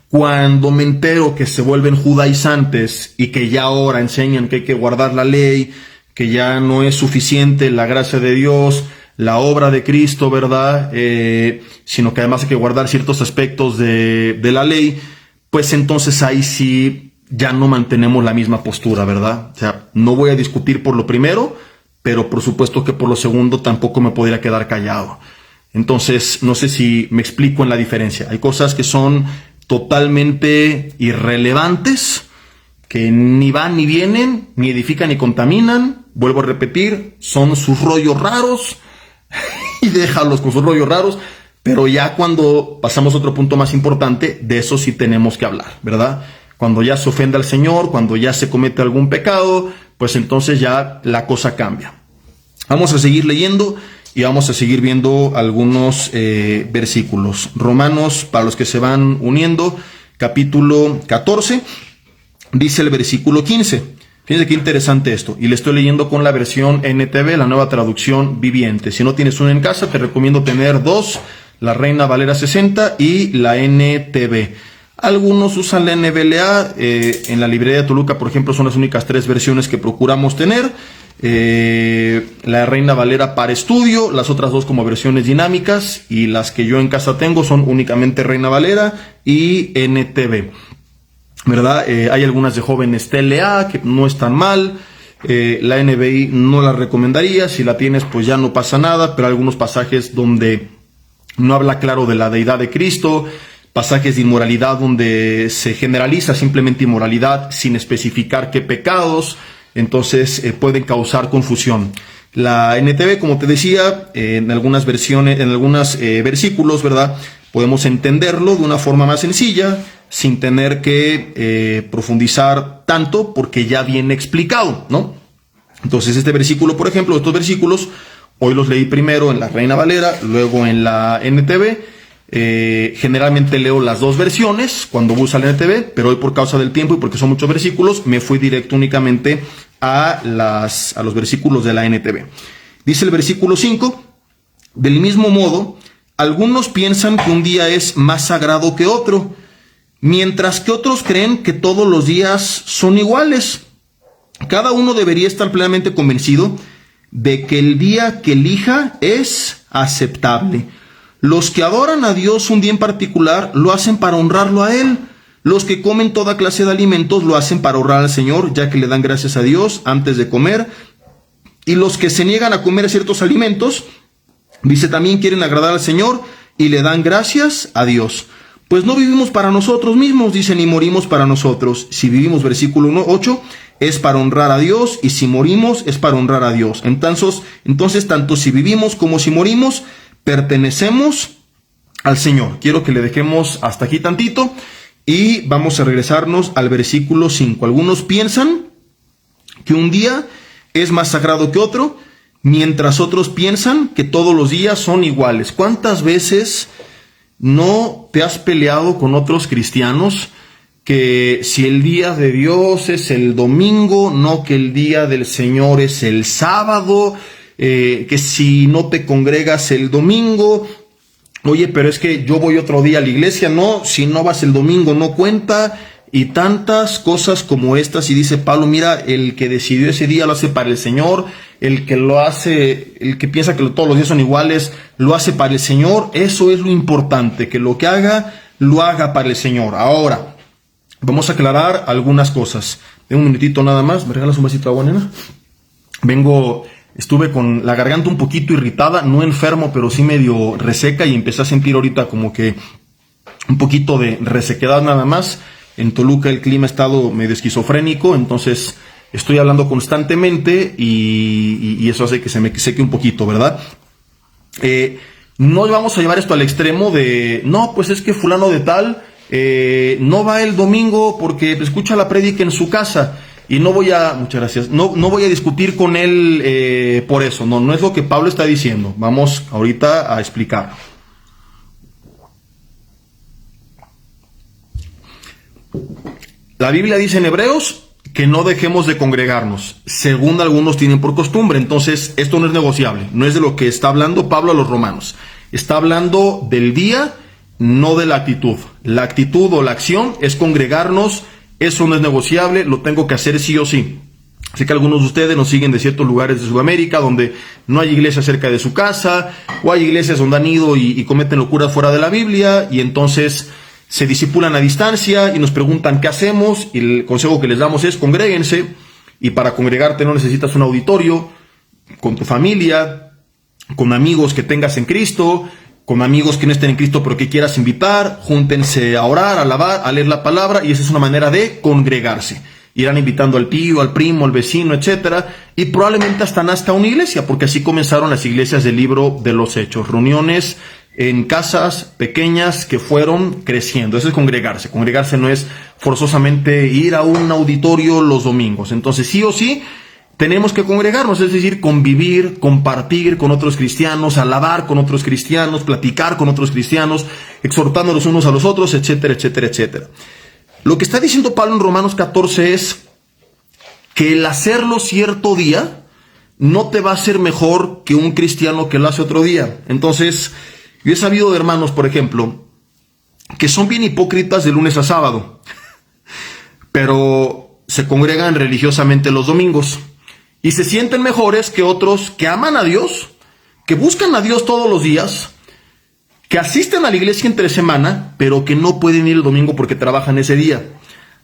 cuando me entero que se vuelven judaizantes y que ya ahora enseñan que hay que guardar la ley, que ya no es suficiente la gracia de Dios, la obra de Cristo, ¿verdad? Sino que además hay que guardar ciertos aspectos de la ley, pues entonces ahí sí ya no mantenemos la misma postura, ¿verdad? O sea, no voy a discutir por lo primero, pero por supuesto que por lo segundo tampoco me podría quedar callado. Entonces, no sé si me explico en la diferencia. Hay cosas que son totalmente irrelevantes, que ni van ni vienen, ni edifican ni contaminan. Vuelvo a repetir, son sus rollos raros y déjalos con sus rollos raros, pero ya cuando pasamos a otro punto más importante, de eso sí tenemos que hablar, ¿verdad? Cuando ya se ofende al Señor, cuando ya se comete algún pecado, pues entonces ya la cosa cambia. Vamos a seguir leyendo y vamos a seguir viendo algunos versículos. Romanos, para los que se van uniendo, capítulo 14, dice el versículo 15. Fíjense qué interesante esto. Y le estoy leyendo con la versión NTV, la nueva traducción viviente. Si no tienes una en casa, te recomiendo tener dos, la Reina Valera 60 y la NTV. Algunos usan la NVLA, en la librería de Toluca, por ejemplo, son las únicas 3 versiones que procuramos tener. La Reina Valera para estudio, las otras 2 como versiones dinámicas, y las que yo en casa tengo son únicamente Reina Valera y NTV, ¿verdad? Hay algunas de jóvenes TLA que no están mal. La NBI no la recomendaría, si la tienes pues ya no pasa nada, pero hay algunos pasajes donde no habla claro de la deidad de Cristo, pasajes de inmoralidad donde se generaliza simplemente inmoralidad sin especificar qué pecados, entonces pueden causar confusión. La NTV, como te decía, en algunas versiones, en algunos versículos, ¿verdad? Podemos entenderlo de una forma más sencilla, sin tener que profundizar tanto, porque ya viene explicado, ¿no? Entonces este versículo, por ejemplo, estos versículos, hoy los leí primero en la Reina Valera, luego en la NTV. Generalmente leo las 2 versiones cuando uso la NTV, pero hoy por causa del tiempo y porque son muchos versículos, me fui directo únicamente a los versículos de la NTV. Dice el versículo 5, del mismo modo, algunos piensan que un día es más sagrado que otro, mientras que otros creen que todos los días son iguales. Cada uno debería estar plenamente convencido de que el día que elija es aceptable. Los que adoran a Dios un día en particular lo hacen para honrarlo a Él. Los que comen toda clase de alimentos lo hacen para honrar al Señor, ya que le dan gracias a Dios antes de comer. Y los que se niegan a comer ciertos alimentos, dice, también quieren agradar al Señor y le dan gracias a Dios. Pues no vivimos para nosotros mismos, dice, ni morimos para nosotros. Si vivimos, versículo 8, es para honrar a Dios, y si morimos es para honrar a Dios. Entonces tanto si vivimos como si morimos, pertenecemos al Señor. Quiero que le dejemos hasta aquí tantito y vamos a regresarnos al versículo 5. Algunos piensan que un día es más sagrado que otro, mientras otros piensan que todos los días son iguales. ¿Cuántas veces no te has peleado con otros cristianos que si el día de Dios es el domingo, no que el día del Señor es el sábado? que si no te congregas el domingo, oye, pero es que yo voy otro día a la iglesia, no, si no vas el domingo no cuenta, y tantas cosas como estas. Y dice Pablo, mira, el que decidió ese día lo hace para el Señor, el que lo hace, el que piensa que todos los días son iguales, lo hace para el Señor. Eso es lo importante, que lo que haga, lo haga para el Señor. Ahora, vamos a aclarar algunas cosas. Tengo un minutito nada más, ¿me regalas un vasito de agua, nena? Estuve con la garganta un poquito irritada, no enfermo, pero sí medio reseca, y empecé a sentir ahorita como que un poquito de resequedad nada más. En Toluca el clima ha estado medio esquizofrénico, entonces estoy hablando constantemente y eso hace que se me seque un poquito, ¿verdad? No vamos a llevar esto al extremo de, no, pues es que fulano de tal no va el domingo porque escucha la prédica en su casa y no voy a, muchas gracias, no voy a discutir con él por eso. No es lo que Pablo está diciendo. Vamos ahorita a explicar. La Biblia dice en Hebreos que no dejemos de congregarnos, según algunos tienen por costumbre. Entonces, esto no es negociable, no es de lo que está hablando Pablo a los romanos. Está hablando del día, no de la actitud. La actitud o la acción es congregarnos, eso no es negociable, lo tengo que hacer sí o sí. Sé que algunos de ustedes nos siguen de ciertos lugares de Sudamérica donde no hay iglesia cerca de su casa, o hay iglesias donde han ido y cometen locuras fuera de la Biblia, y entonces se discipulan a distancia y nos preguntan qué hacemos, y el consejo que les damos es congréguense. Y para congregarte no necesitas un auditorio, con tu familia, con amigos que tengas en Cristo, con amigos que no estén en Cristo pero que quieras invitar, júntense a orar, a alabar, a leer la palabra, y esa es una manera de congregarse. Irán invitando al tío, al primo, al vecino, etcétera, y probablemente hasta nazca una iglesia, porque así comenzaron las iglesias del libro de los Hechos, reuniones en casas pequeñas que fueron creciendo. Eso es congregarse. Congregarse no es forzosamente ir a un auditorio los domingos. Entonces, sí o sí, tenemos que congregarnos, es decir, convivir, compartir con otros cristianos, alabar con otros cristianos, platicar con otros cristianos, exhortándonos unos a los otros, etcétera, etcétera, etcétera. Lo que está diciendo Pablo en Romanos 14 es que el hacerlo cierto día no te va a hacer mejor que un cristiano que lo hace otro día. Entonces, yo he sabido de hermanos, por ejemplo, que son bien hipócritas de lunes a sábado, pero se congregan religiosamente los domingos y se sienten mejores que otros que aman a Dios, que buscan a Dios todos los días, que asisten a la iglesia entre semana, pero que no pueden ir el domingo porque trabajan ese día.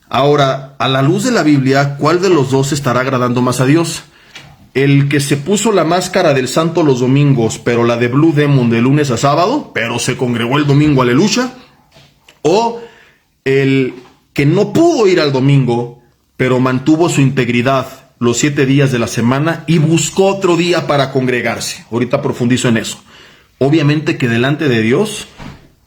Ahora, a la luz de la Biblia, ¿cuál de los dos estará agradando más a Dios? ¿El que se puso la máscara del santo los domingos, pero la de Blue Demon de lunes a sábado, pero se congregó el domingo, aleluya? ¿O el que no pudo ir al domingo, pero mantuvo su integridad los 7 días de la semana y buscó otro día para congregarse? Ahorita profundizo en eso. Obviamente que delante de Dios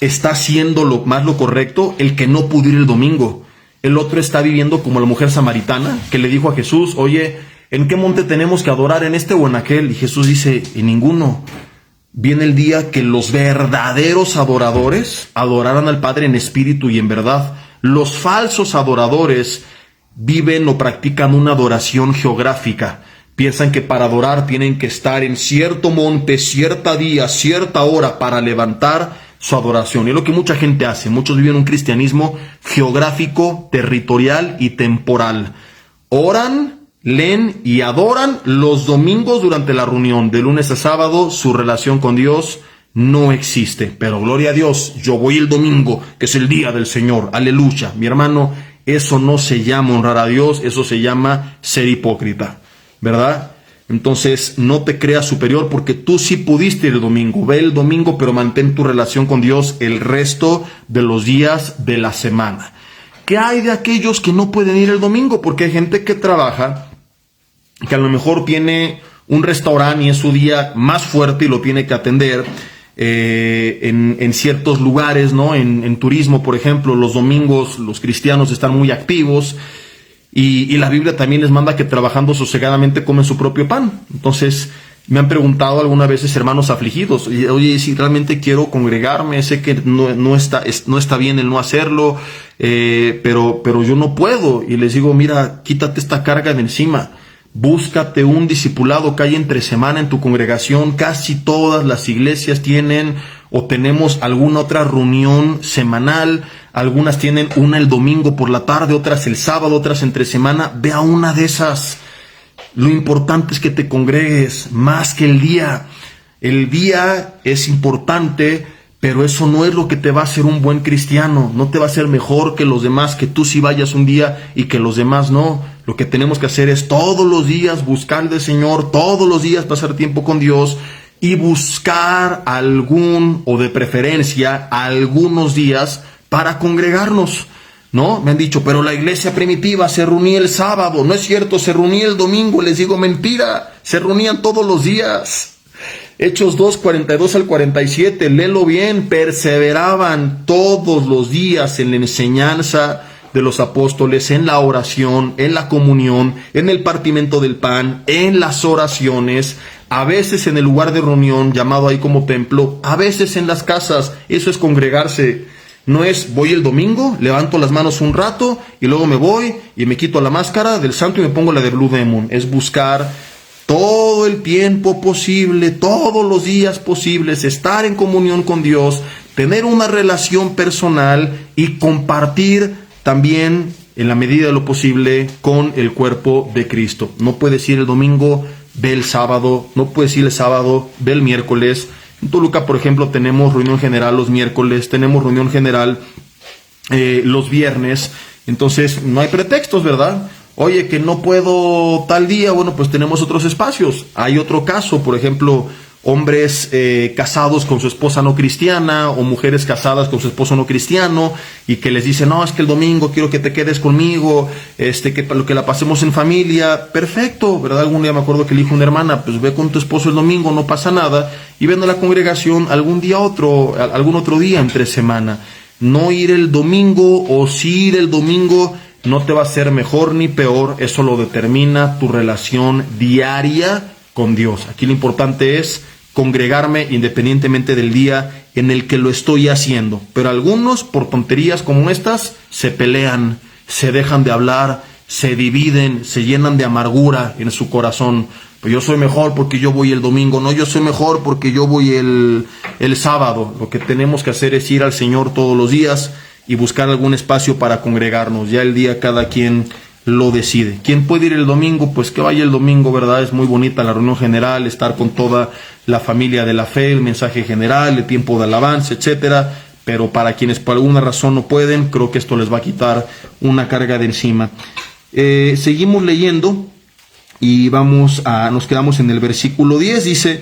está haciendo lo correcto el que no pudo ir el domingo. El otro está viviendo como la mujer samaritana que le dijo a Jesús, oye, ¿en qué monte tenemos que adorar, en este o en aquel? Y Jesús dice, en ninguno. Viene el día que los verdaderos adoradores adorarán al Padre en espíritu y en verdad. Los falsos adoradores viven o practican una adoración geográfica. Piensan que para adorar tienen que estar en cierto monte, cierta día, cierta hora para levantar su adoración. Y es lo que mucha gente hace. Muchos viven un cristianismo geográfico, territorial y temporal. Oran, leen y adoran los domingos durante la reunión. De lunes a sábado su relación con Dios no existe. Pero gloria a Dios, yo voy el domingo, que es el día del Señor. Aleluya. Mi hermano, eso no se llama honrar a Dios, eso se llama ser hipócrita, ¿verdad? Entonces no te creas superior porque tú sí pudiste ir el domingo. Ve el domingo, pero mantén tu relación con Dios el resto de los días de la semana. ¿Qué hay de aquellos que no pueden ir el domingo? Porque hay gente que trabaja, que a lo mejor tiene un restaurante y es su día más fuerte y lo tiene que atender en ciertos lugares, ¿no? En turismo, por ejemplo, los domingos los cristianos están muy activos y la Biblia también les manda que trabajando sosegadamente comen su propio pan. Entonces, me han preguntado algunas veces hermanos afligidos, oye, si realmente quiero congregarme, sé que no está bien el no hacerlo, pero yo no puedo. Y les digo, mira, quítate esta carga de encima. Búscate un discipulado que hay entre semana en tu congregación. Casi todas las iglesias tienen o tenemos alguna otra reunión semanal. Algunas tienen una el domingo por la tarde, otras el sábado, otras entre semana. Ve a una de esas. Lo importante es que te congregues más que el día. El día es importante, pero eso no es lo que te va a hacer un buen cristiano. No te va a hacer mejor que los demás, que tú sí vayas un día y que los demás no. Lo que tenemos que hacer es todos los días buscar del Señor, todos los días pasar tiempo con Dios y buscar algún, o de preferencia, algunos días para congregarnos. ¿No? Me han dicho, pero la iglesia primitiva se reunía el sábado. No es cierto, se reunía el domingo. Les digo, mentira, se reunían todos los días. Hechos 2, 42 al 47, léelo bien. Perseveraban todos los días en la enseñanza de los apóstoles, en la oración, en la comunión, en el partimiento del pan, en las oraciones, a veces en el lugar de reunión, llamado ahí como templo, a veces en las casas. Eso es congregarse. No es voy el domingo, levanto las manos un rato y luego me voy y me quito la máscara del santo y me pongo la de Blue Demon. Es buscar todo el tiempo posible, todos los días posibles, estar en comunión con Dios, tener una relación personal y compartir también en la medida de lo posible con el cuerpo de Cristo. No puedes ir el domingo, ve el sábado. No puedes ir el sábado, ve el miércoles. En Toluca, por ejemplo, tenemos reunión general los miércoles, tenemos reunión general los viernes. Entonces, no hay pretextos, ¿verdad? Oye, que no puedo tal día, bueno, pues tenemos otros espacios. Hay otro caso, por ejemplo, hombres casados con su esposa no cristiana o mujeres casadas con su esposo no cristiano y que les dicen, no, es que el domingo quiero que te quedes conmigo, que la pasemos en familia. Perfecto, ¿verdad? Algún día me acuerdo que le dijo una hermana, pues ve con tu esposo el domingo, no pasa nada, y ven a la congregación algún otro día entre semana. No ir el domingo o sí ir el domingo no te va a hacer mejor ni peor. Eso lo determina tu relación diaria con Dios. Aquí lo importante es congregarme independientemente del día en el que lo estoy haciendo. Pero algunos, por tonterías como estas, se pelean, se dejan de hablar, se dividen, se llenan de amargura en su corazón. Pues yo soy mejor porque yo voy el domingo. No, yo soy mejor porque yo voy el sábado. Lo que tenemos que hacer es ir al Señor todos los días y buscar algún espacio para congregarnos. Ya el día cada quien lo decide. ¿Quién puede ir el domingo? Pues que vaya el domingo, ¿verdad? Es muy bonita la reunión general, estar con toda la familia de la fe, el mensaje general, el tiempo de alabanza, etcétera. Pero para quienes por alguna razón no pueden, creo que esto les va a quitar una carga de encima. Seguimos leyendo y nos quedamos en el versículo 10. Dice,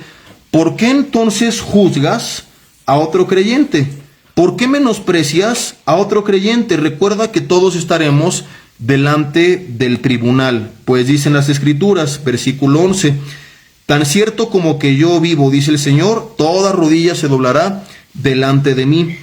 ¿por qué entonces juzgas a otro creyente? ¿Por qué menosprecias a otro creyente? Recuerda que todos estaremos delante del tribunal, pues dicen las Escrituras, versículo 11, tan cierto como que yo vivo, dice el Señor, toda rodilla se doblará delante de mí,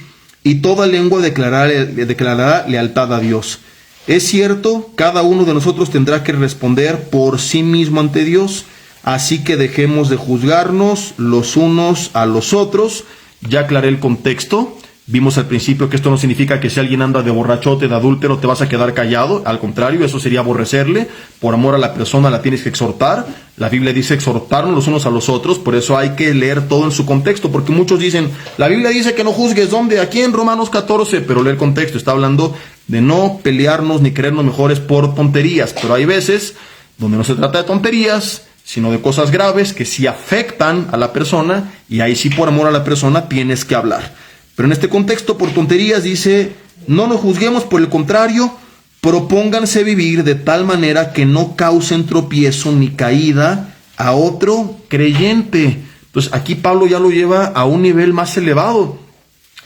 y toda lengua declarará lealtad a Dios. Es cierto, cada uno de nosotros tendrá que responder por sí mismo ante Dios, así que dejemos de juzgarnos los unos a los otros. Ya aclaré el contexto. Vimos al principio que esto no significa que si alguien anda de borrachote, de adúltero, te vas a quedar callado. Al contrario, eso sería aborrecerle. Por amor a la persona la tienes que exhortar. La Biblia dice exhortarnos los unos a los otros. Por eso hay que leer todo en su contexto. Porque muchos dicen, la Biblia dice que no juzgues. ¿Dónde? Aquí en Romanos 14. Pero lee el contexto. Está hablando de no pelearnos ni creernos mejores por tonterías. Pero hay veces donde no se trata de tonterías, sino de cosas graves que sí afectan a la persona. Y ahí sí, por amor a la persona, tienes que hablar. Pero en este contexto, por tonterías, dice, no nos juzguemos, por el contrario, propónganse vivir de tal manera que no causen tropiezo ni caída a otro creyente. Entonces aquí Pablo ya lo lleva a un nivel más elevado.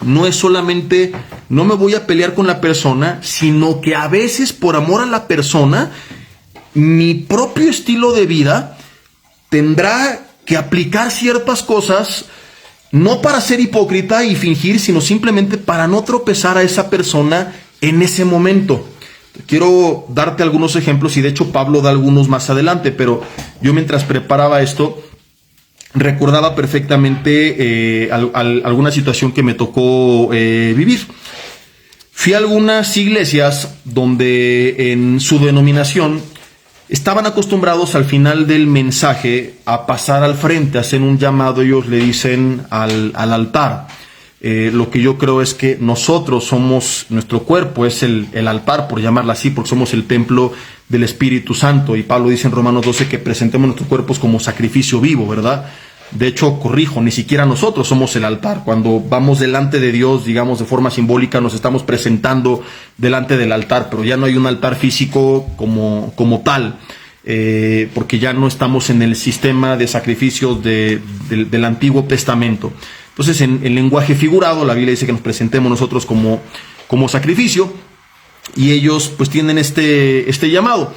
No es solamente, no me voy a pelear con la persona, sino que a veces, por amor a la persona, mi propio estilo de vida tendrá que aplicar ciertas cosas, no para ser hipócrita y fingir, sino simplemente para no tropezar a esa persona en ese momento. Quiero darte algunos ejemplos y de hecho Pablo da algunos más adelante, pero yo mientras preparaba esto recordaba perfectamente alguna situación que me tocó vivir. Fui a algunas iglesias donde en su denominación estaban acostumbrados al final del mensaje a pasar al frente, a hacer un llamado, ellos le dicen al altar. Lo que yo creo es que nosotros somos, nuestro cuerpo es el altar, por llamarlo así, porque somos el templo del Espíritu Santo, y Pablo dice en Romanos 12 que presentemos nuestros cuerpos como sacrificio vivo, ¿verdad? De hecho, corrijo, ni siquiera nosotros somos el altar. Cuando vamos delante de Dios, digamos de forma simbólica, nos estamos presentando delante del altar, pero ya no hay un altar físico como tal, porque ya no estamos en el sistema de sacrificios del Antiguo Testamento. Entonces, en lenguaje figurado, la Biblia dice que nos presentemos nosotros como sacrificio, y ellos pues tienen este llamado.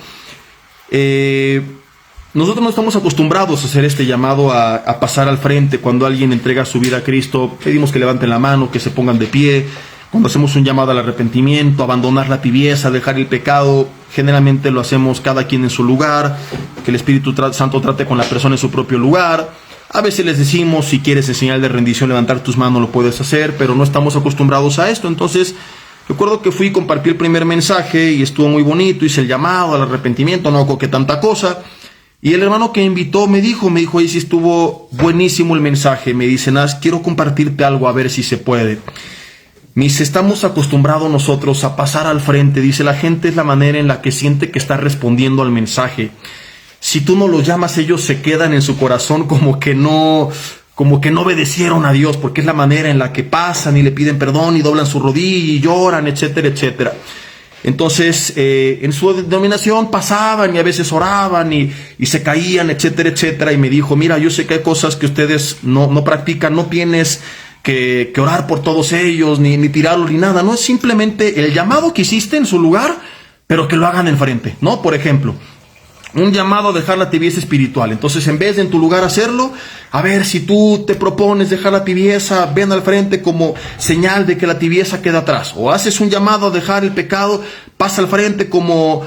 Nosotros no estamos acostumbrados a hacer este llamado a pasar al frente. Cuando alguien entrega su vida a Cristo, pedimos que levanten la mano, que se pongan de pie. Cuando hacemos un llamado al arrepentimiento, abandonar la tibieza, dejar el pecado, generalmente lo hacemos cada quien en su lugar, que el Espíritu Santo trate con la persona en su propio lugar. A veces les decimos, si quieres en señal de rendición levantar tus manos, lo puedes hacer, pero no estamos acostumbrados a esto. Entonces, recuerdo que fui y compartí el primer mensaje y estuvo muy bonito, hice el llamado al arrepentimiento, no hago que tanta cosa. Y el hermano que invitó me dijo, ahí sí estuvo buenísimo el mensaje. Me dice, Nas, quiero compartirte algo a ver si se puede. Me dice, estamos acostumbrados nosotros a pasar al frente. Dice, la gente es la manera en la que siente que está respondiendo al mensaje. Si tú no los llamas, ellos se quedan en su corazón como que no obedecieron a Dios, porque es la manera en la que pasan y le piden perdón y doblan su rodilla y lloran, etcétera, etcétera. Entonces, en su denominación pasaban y a veces oraban y se caían, etcétera, etcétera. Y me dijo, mira, yo sé que hay cosas que ustedes no practican, no tienes que orar por todos ellos, ni tirarlos, ni nada. No es simplemente el llamado que hiciste en su lugar, pero que lo hagan enfrente, ¿no? Por ejemplo, un llamado a dejar la tibieza espiritual. Entonces, en vez de en tu lugar hacerlo, a ver, si tú te propones dejar la tibieza, ven al frente como señal de que la tibieza queda atrás. O haces un llamado a dejar el pecado, pasa al frente como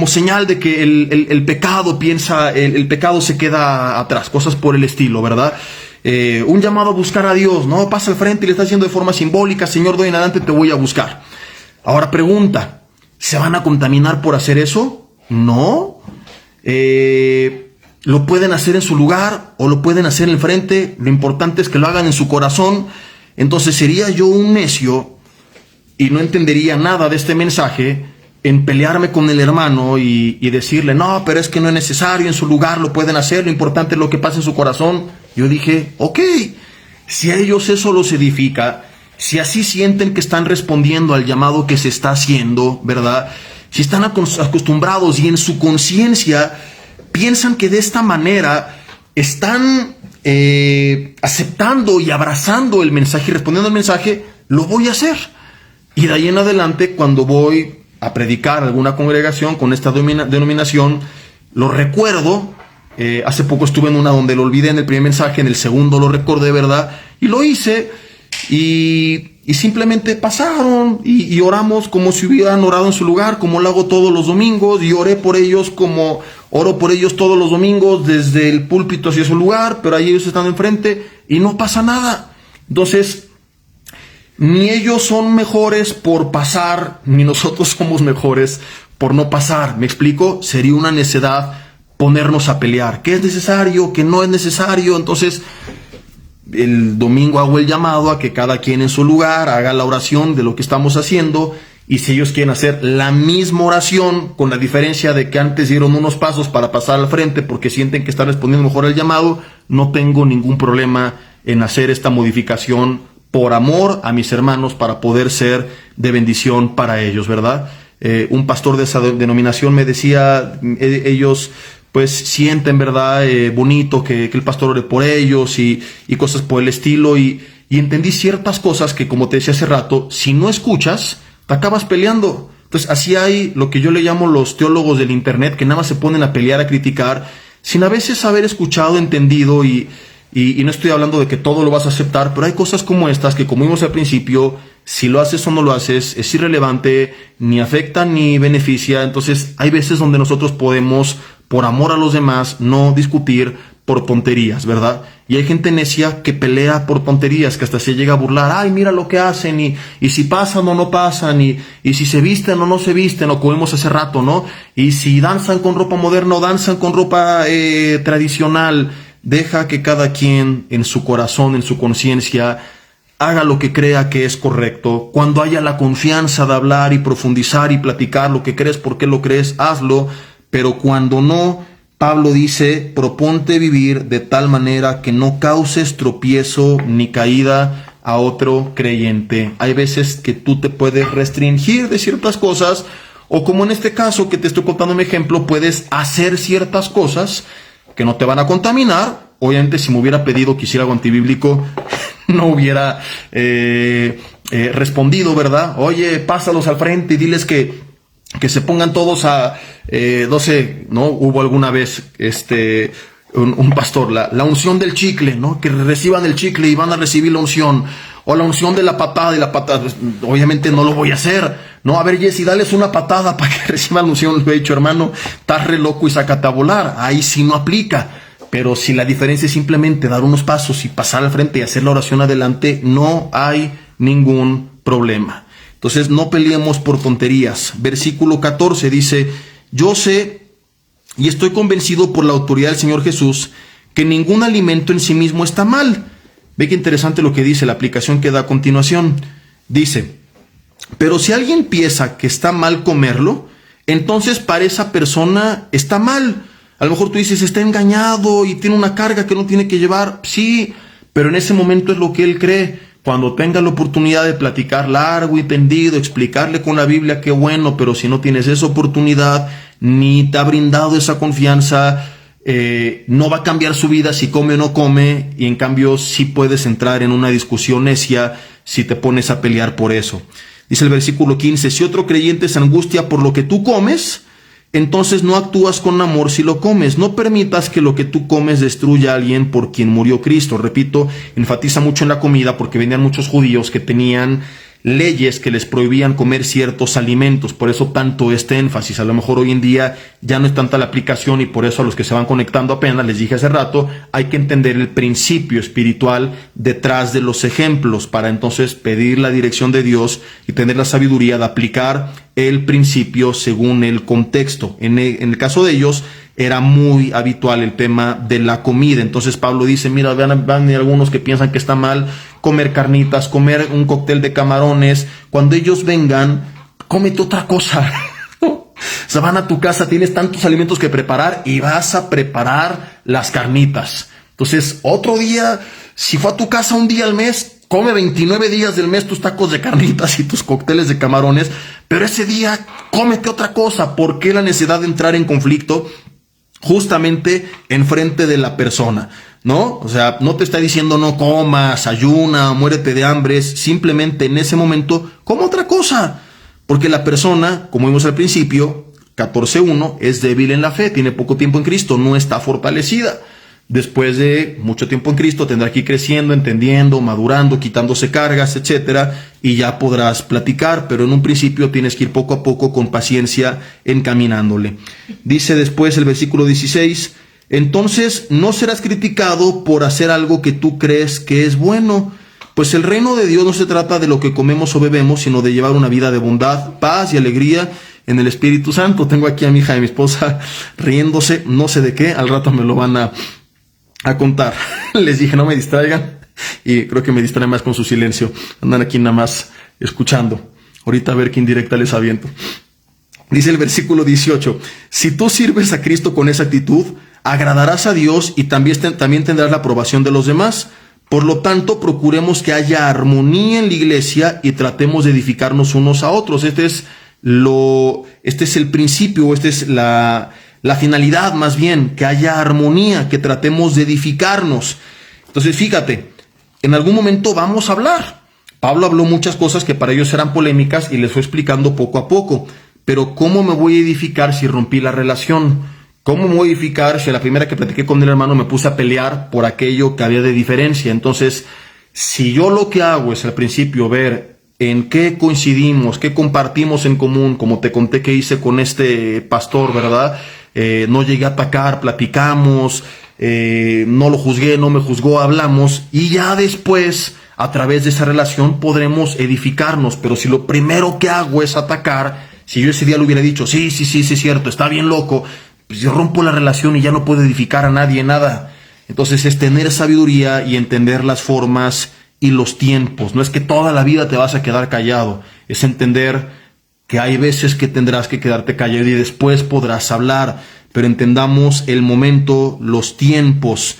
señal de que el pecado el pecado se queda atrás. Cosas por el estilo, ¿verdad? Un llamado a buscar a Dios, ¿no? Pasa al frente y le está haciendo de forma simbólica, Señor, de hoy en adelante te voy a buscar. Ahora pregunta, ¿se van a contaminar por hacer eso? No. Lo pueden hacer en su lugar o lo pueden hacer en frente. Lo importante es que lo hagan en su corazón. Entonces sería yo un necio y no entendería nada de este mensaje en pelearme con el hermano y decirle, no, pero es que no es necesario, en su lugar lo pueden hacer, lo importante es lo que pasa en su corazón. Yo dije, ok, si a ellos eso los edifica, si así sienten que están respondiendo al llamado que se está haciendo, ¿verdad? Si están acostumbrados y en su conciencia piensan que de esta manera están aceptando y abrazando el mensaje y respondiendo al mensaje, lo voy a hacer. Y de ahí en adelante, cuando voy a predicar a alguna congregación con esta denominación, lo recuerdo. Hace poco estuve en una donde lo olvidé en el primer mensaje, en el segundo lo recordé, ¿verdad? Y lo hice y simplemente pasaron y oramos como si hubieran orado en su lugar, como lo hago todos los domingos, y oré por ellos como oro por ellos todos los domingos desde el púlpito hacia su lugar, pero ahí ellos están enfrente y no pasa nada. Entonces, ni ellos son mejores por pasar, ni nosotros somos mejores por no pasar. ¿Me explico? Sería una necedad ponernos a pelear. ¿Qué es necesario? ¿Qué no es necesario? Entonces, el domingo hago el llamado a que cada quien en su lugar haga la oración de lo que estamos haciendo, y si ellos quieren hacer la misma oración, con la diferencia de que antes dieron unos pasos para pasar al frente porque sienten que están respondiendo mejor al llamado, no tengo ningún problema en hacer esta modificación por amor a mis hermanos, para poder ser de bendición para ellos, ¿verdad? Un pastor de esa denominación me decía, ellos pues sienten, ¿verdad? Bonito que el pastor ore por ellos y cosas por el estilo, y entendí ciertas cosas que, como te decía hace rato, si no escuchas, te acabas peleando. Entonces, así hay lo que yo le llamo los teólogos del internet, que nada más se ponen a pelear, a criticar, sin a veces haber escuchado, entendido, y no estoy hablando de que todo lo vas a aceptar, pero hay cosas como estas que, como vimos al principio, si lo haces o no lo haces, es irrelevante, ni afecta ni beneficia. Entonces, hay veces donde nosotros podemos, por amor a los demás, no discutir, por tonterías, ¿verdad? Y hay gente necia que pelea por tonterías, que hasta se llega a burlar. Ay, mira lo que hacen, y si pasan o no pasan, y si se visten o no se visten, o como vimos hace rato, ¿no? Y si danzan con ropa moderna o danzan con ropa tradicional. Deja que cada quien en su corazón, en su conciencia, haga lo que crea que es correcto. Cuando haya la confianza de hablar y profundizar y platicar lo que crees, por qué lo crees, hazlo. Pero cuando no, Pablo dice, proponte vivir de tal manera que no causes tropiezo ni caída a otro creyente. Hay veces que tú te puedes restringir de ciertas cosas, o como en este caso que te estoy contando un ejemplo, puedes hacer ciertas cosas que no te van a contaminar. Obviamente, si me hubiera pedido que hiciera algo antibíblico, no hubiera respondido, ¿verdad? Oye, pásalos al frente y diles que se pongan todos a, no sé, ¿no? Hubo alguna vez, un pastor, la unción del chicle, ¿no? Que reciban el chicle y van a recibir la unción. O la unción de la patada, y la patada, pues, obviamente no lo voy a hacer, ¿no? A ver, Jessy, dales una patada para que reciban la unción. Lo he dicho, hermano, estás re loco y sácate a volar. Ahí sí no aplica. Pero si la diferencia es simplemente dar unos pasos y pasar al frente y hacer la oración adelante, no hay ningún problema. Entonces, no peleemos por tonterías. Versículo 14 dice, yo sé y estoy convencido por la autoridad del Señor Jesús que ningún alimento en sí mismo está mal. Ve qué interesante lo que dice, la aplicación que da a continuación. Dice, pero si alguien piensa que está mal comerlo, entonces para esa persona está mal. A lo mejor tú dices, está engañado y tiene una carga que no tiene que llevar. Sí, pero en ese momento es lo que él cree. Cuando tenga la oportunidad de platicar largo y tendido, explicarle con la Biblia, qué bueno, pero si no tienes esa oportunidad, ni te ha brindado esa confianza, no va a cambiar su vida si come o no come, y en cambio sí puedes entrar en una discusión necia si te pones a pelear por eso. Dice el versículo 15, si otro creyente se angustia por lo que tú comes, entonces no actúas con amor si lo comes. No permitas que lo que tú comes destruya a alguien por quien murió Cristo. Repito, enfatiza mucho en la comida porque venían muchos judíos que tenían leyes que les prohibían comer ciertos alimentos, por eso tanto este énfasis. A lo mejor hoy en día ya no es tanta la aplicación, y por eso a los que se van conectando apenas, les dije hace rato, hay que entender el principio espiritual detrás de los ejemplos, para entonces pedir la dirección de Dios y tener la sabiduría de aplicar el principio según el contexto. En el caso de ellos era muy habitual el tema de la comida. Entonces Pablo dice, mira, van algunos que piensan que está mal comer carnitas, comer un cóctel de camarones. Cuando ellos vengan, cómete otra cosa. O sea, van a tu casa, tienes tantos alimentos que preparar y vas a preparar las carnitas. Entonces, otro día, si fue a tu casa un día al mes, come 29 días del mes tus tacos de carnitas y tus cócteles de camarones, pero ese día cómete otra cosa. ¿Por qué la necesidad de entrar en conflicto justamente enfrente de la persona? ¿No? O sea, no te está diciendo no comas, ayuna, muérete de hambre, simplemente en ese momento come otra cosa, porque la persona, como vimos al principio, 14.1, es débil en la fe, tiene poco tiempo en Cristo, no está fortalecida. Después de mucho tiempo en Cristo tendrá que ir creciendo, entendiendo, madurando, quitándose cargas, etcétera, y ya podrás platicar, pero en un principio tienes que ir poco a poco con paciencia encaminándole. Dice después el versículo 16, entonces no serás criticado por hacer algo que tú crees que es bueno, pues el reino de Dios no se trata de lo que comemos o bebemos, sino de llevar una vida de bondad, paz y alegría en el Espíritu Santo. Tengo aquí a mi hija y a mi esposa riéndose, no sé de qué, al rato me lo van a contar. Les dije no me distraigan, y creo que me distraen más con su silencio. Andan aquí nada más escuchando. Ahorita a ver qué indirecta les aviento. Dice el versículo 18, si tú sirves a Cristo con esa actitud, agradarás a Dios y también tendrás la aprobación de los demás. Por lo tanto, procuremos que haya armonía en la iglesia y tratemos de edificarnos unos a otros. Este es el principio, esta es la finalidad más bien, que haya armonía, que tratemos de edificarnos. Entonces fíjate, en algún momento vamos a hablar. Pablo habló muchas cosas que para ellos eran polémicas y les fue explicando poco a poco. Pero ¿cómo me voy a edificar si rompí la relación? ¿Cómo me voy a edificar si a la primera que platiqué con el hermano me puse a pelear por aquello que había de diferencia? Entonces, si yo lo que hago es al principio ver en qué coincidimos, qué compartimos en común, como te conté que hice con este pastor, ¿verdad? No llegué a atacar, platicamos, no lo juzgué, no me juzgó, hablamos, y ya después, a través de esa relación, podremos edificarnos. Pero si lo primero que hago es atacar, si yo ese día le hubiera dicho, sí, es cierto, está bien loco, pues yo rompo la relación y ya no puedo edificar a nadie, nada. Entonces es tener sabiduría y entender las formas y los tiempos. No es que toda la vida te vas a quedar callado, es entender que hay veces que tendrás que quedarte callado y después podrás hablar, pero entendamos el momento, los tiempos,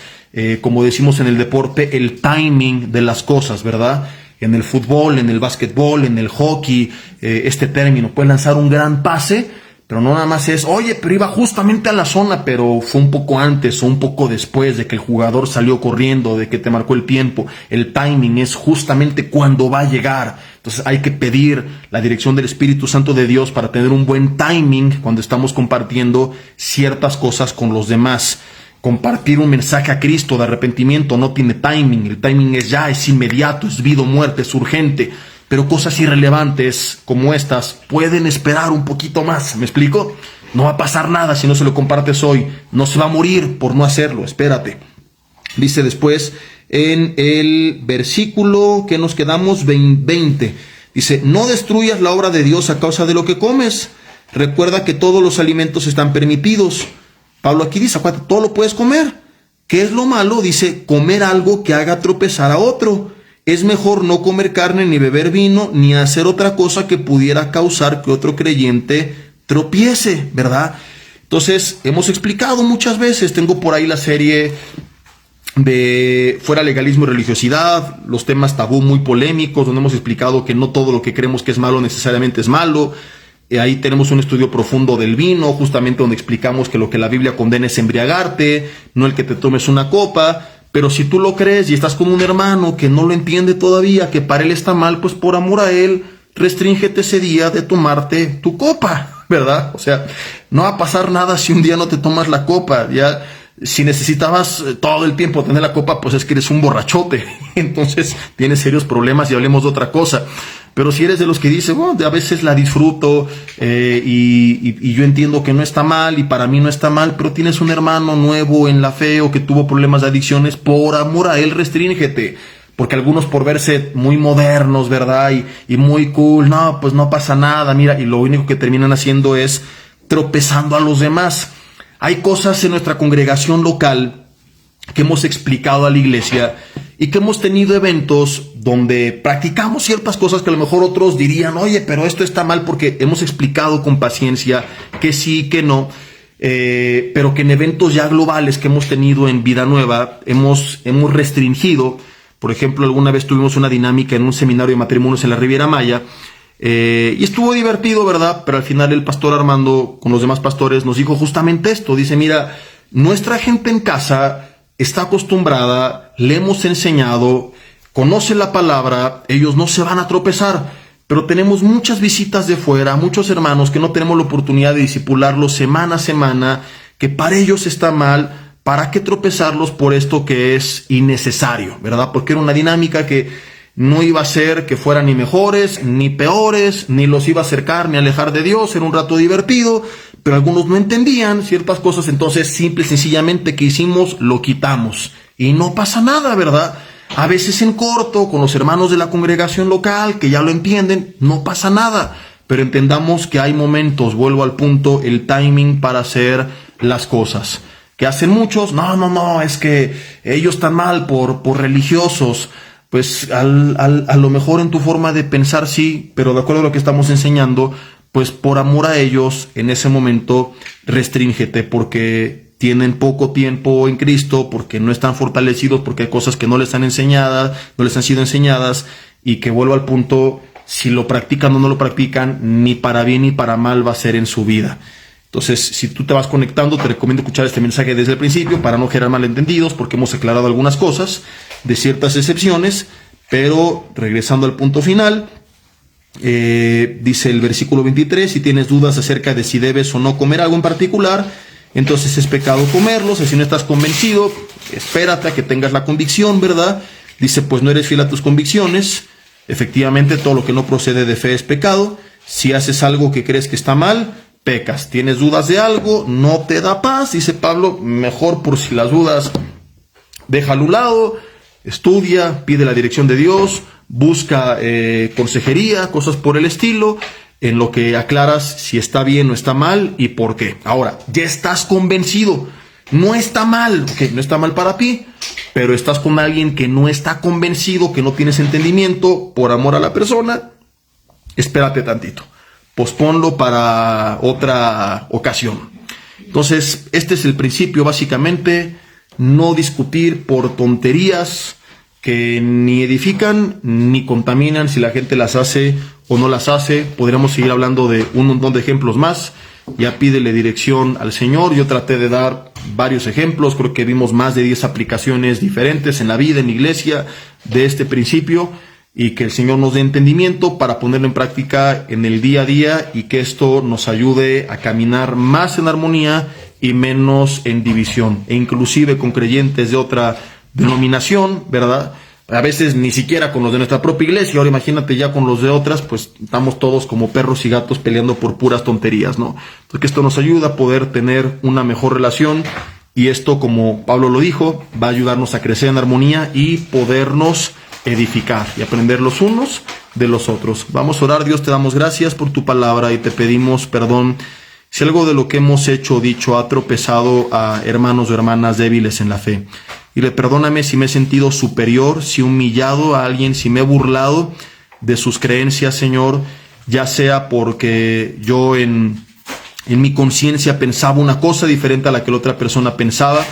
como decimos en el deporte, el timing de las cosas, ¿verdad? En el fútbol, en el básquetbol, en el hockey, este término, puedes lanzar un gran pase, pero no nada más es, oye, pero iba justamente a la zona, pero fue un poco antes o un poco después de que el jugador salió corriendo, de que te marcó el tiempo. El timing es justamente cuando va a llegar. Entonces hay que pedir la dirección del Espíritu Santo de Dios para tener un buen timing cuando estamos compartiendo ciertas cosas con los demás. Compartir un mensaje a Cristo de arrepentimiento no tiene timing. El timing es ya, es inmediato, es vida o muerte, es urgente. Pero cosas irrelevantes como estas pueden esperar un poquito más. ¿Me explico? No va a pasar nada si no se lo compartes hoy. No se va a morir por no hacerlo. Espérate. Dice después en el versículo que nos quedamos 20. Dice, no destruyas la obra de Dios a causa de lo que comes. Recuerda que todos los alimentos están permitidos. Pablo aquí dice, acuérdate, todo lo puedes comer. ¿Qué es lo malo? Dice, comer algo que haga tropezar a otro. Es mejor no comer carne, ni beber vino, ni hacer otra cosa que pudiera causar que otro creyente tropiece, ¿verdad? Entonces, hemos explicado muchas veces, tengo por ahí la serie de Fuera Legalismo y Religiosidad, los temas tabú muy polémicos, donde hemos explicado que no todo lo que creemos que es malo necesariamente es malo. Ahí tenemos un estudio profundo del vino, justamente donde explicamos que lo que la Biblia condena es embriagarte, no el que te tomes una copa. Pero si tú lo crees y estás con un hermano que no lo entiende todavía, que para él está mal, pues por amor a él, restríngete ese día de tomarte tu copa, ¿verdad? O sea, no va a pasar nada si un día no te tomas la copa. Ya, si necesitabas todo el tiempo tener la copa, pues es que eres un borrachote. Entonces tienes serios problemas y hablemos de otra cosa. Pero si eres de los que dice, bueno, a veces la disfruto y yo entiendo que no está mal y para mí no está mal, pero tienes un hermano nuevo en la fe o que tuvo problemas de adicciones, por amor a él, restríngete. Porque algunos por verse muy modernos, ¿verdad? Y muy cool, no, pues no pasa nada, mira, y lo único que terminan haciendo es tropezando a los demás. Hay cosas en nuestra congregación local que hemos explicado a la iglesia y que hemos tenido eventos donde practicamos ciertas cosas que a lo mejor otros dirían, oye, pero esto está mal, porque hemos explicado con paciencia que sí, que no, pero que en eventos ya globales que hemos tenido en Vida Nueva hemos restringido. Por ejemplo, alguna vez tuvimos una dinámica en un seminario de matrimonios en la Riviera Maya, y estuvo divertido, ¿verdad? Pero al final el pastor Armando con los demás pastores nos dijo justamente esto. Dice, mira, nuestra gente en casa está acostumbrada, le hemos enseñado, conoce la palabra, ellos no se van a tropezar, pero tenemos muchas visitas de fuera, muchos hermanos que no tenemos la oportunidad de discipularlos semana a semana, que para ellos está mal. ¿Para qué tropezarlos por esto que es innecesario, verdad? Porque era una dinámica que no iba a ser que fueran ni mejores, ni peores, ni los iba a acercar, ni alejar de Dios. Era un rato divertido, pero algunos no entendían ciertas cosas. Entonces, simple y sencillamente, ¿qué hicimos? Lo quitamos. Y no pasa nada, ¿verdad? A veces en corto, con los hermanos de la congregación local, que ya lo entienden, no pasa nada. Pero entendamos que hay momentos, vuelvo al punto, el timing para hacer las cosas. ¿Qué hacen muchos? No, es que ellos están mal por religiosos. Pues a lo mejor en tu forma de pensar sí, pero de acuerdo a lo que estamos enseñando, pues por amor a ellos, en ese momento restríngete, porque tienen poco tiempo en Cristo, porque no están fortalecidos, porque hay cosas que no les han enseñado, no les han sido enseñadas, y que vuelvo al punto, si lo practican o no lo practican, ni para bien ni para mal va a ser en su vida. Entonces, si tú te vas conectando, te recomiendo escuchar este mensaje desde el principio para no generar malentendidos, porque hemos aclarado algunas cosas de ciertas excepciones. Pero regresando al punto final, dice el versículo 23, si tienes dudas acerca de si debes o no comer algo en particular, entonces es pecado comerlos. Si no estás convencido, espérate a que tengas la convicción, ¿verdad? Dice, pues no eres fiel a tus convicciones. Efectivamente, todo lo que no procede de fe es pecado. Si haces algo que crees que está mal, pecas. ¿Tienes dudas de algo? ¿No te da paz? Dice Pablo, mejor por si las dudas, déjalo a un lado, estudia, pide la dirección de Dios, busca consejería, cosas por el estilo, en lo que aclaras si está bien o está mal y por qué. Ahora, ya estás convencido, no está mal, okay, no está mal para ti, pero estás con alguien que no está convencido, que no tienes entendimiento, por amor a la persona, espérate tantito, posponlo para otra ocasión. Entonces, este es el principio básicamente, no discutir por tonterías que ni edifican ni contaminan si la gente las hace o no las hace. Podríamos seguir hablando de un montón de ejemplos más. Ya pídele dirección al Señor. Yo traté de dar varios ejemplos, creo que vimos más de 10 aplicaciones diferentes en la vida, en la iglesia, de este principio, y que el Señor nos dé entendimiento para ponerlo en práctica en el día a día y que esto nos ayude a caminar más en armonía y menos en división, e inclusive con creyentes de otra denominación, ¿verdad? A veces ni siquiera con los de nuestra propia iglesia, ahora imagínate ya con los de otras, pues estamos todos como perros y gatos peleando por puras tonterías, ¿no? Entonces que esto nos ayuda a poder tener una mejor relación, y esto, como Pablo lo dijo, va a ayudarnos a crecer en armonía y podernos edificar y aprender los unos de los otros. Vamos a orar. Dios, te damos gracias por tu palabra y te pedimos perdón si algo de lo que hemos hecho o dicho ha tropezado a hermanos o hermanas débiles en la fe. Y perdóname si me he sentido superior, si he humillado a alguien, si me he burlado de sus creencias, Señor, ya sea porque yo en mi conciencia pensaba una cosa diferente a la que la otra persona pensaba,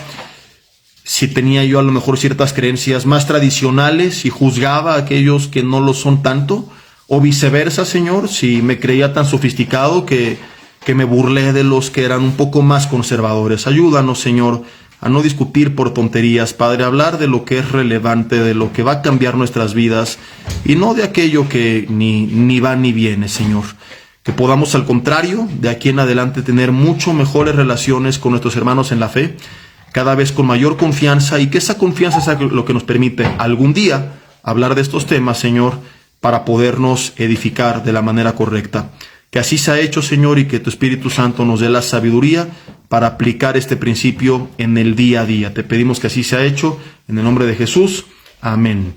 si tenía yo a lo mejor ciertas creencias más tradicionales y juzgaba a aquellos que no lo son tanto, o viceversa, Señor, si me creía tan sofisticado que me burlé de los que eran un poco más conservadores. Ayúdanos, Señor, a no discutir por tonterías, Padre, a hablar de lo que es relevante, de lo que va a cambiar nuestras vidas, y no de aquello que ni va ni viene, Señor. Que podamos, al contrario, de aquí en adelante tener mucho mejores relaciones con nuestros hermanos en la fe, cada vez con mayor confianza, y que esa confianza sea lo que nos permite algún día hablar de estos temas, Señor, para podernos edificar de la manera correcta. Que así se ha hecho, Señor, y que tu Espíritu Santo nos dé la sabiduría para aplicar este principio en el día a día. Te pedimos que así se ha hecho, en el nombre de Jesús. Amén.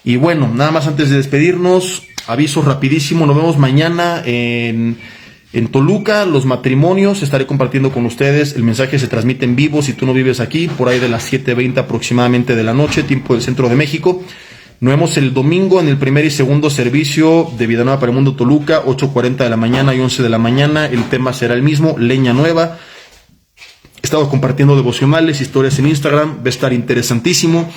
Y bueno, nada más antes de despedirnos, aviso rapidísimo, nos vemos mañana en Toluca, los matrimonios. Estaré compartiendo con ustedes, el mensaje se transmite en vivo si tú no vives aquí, por ahí de las 7:20 aproximadamente de la noche, tiempo del centro de México. Nos vemos el domingo en el primer y segundo servicio de Vida Nueva para el Mundo Toluca, 8:40 de la mañana y 11 de la mañana. El tema será el mismo, leña nueva. He estado compartiendo devocionales, historias en Instagram, va a estar interesantísimo.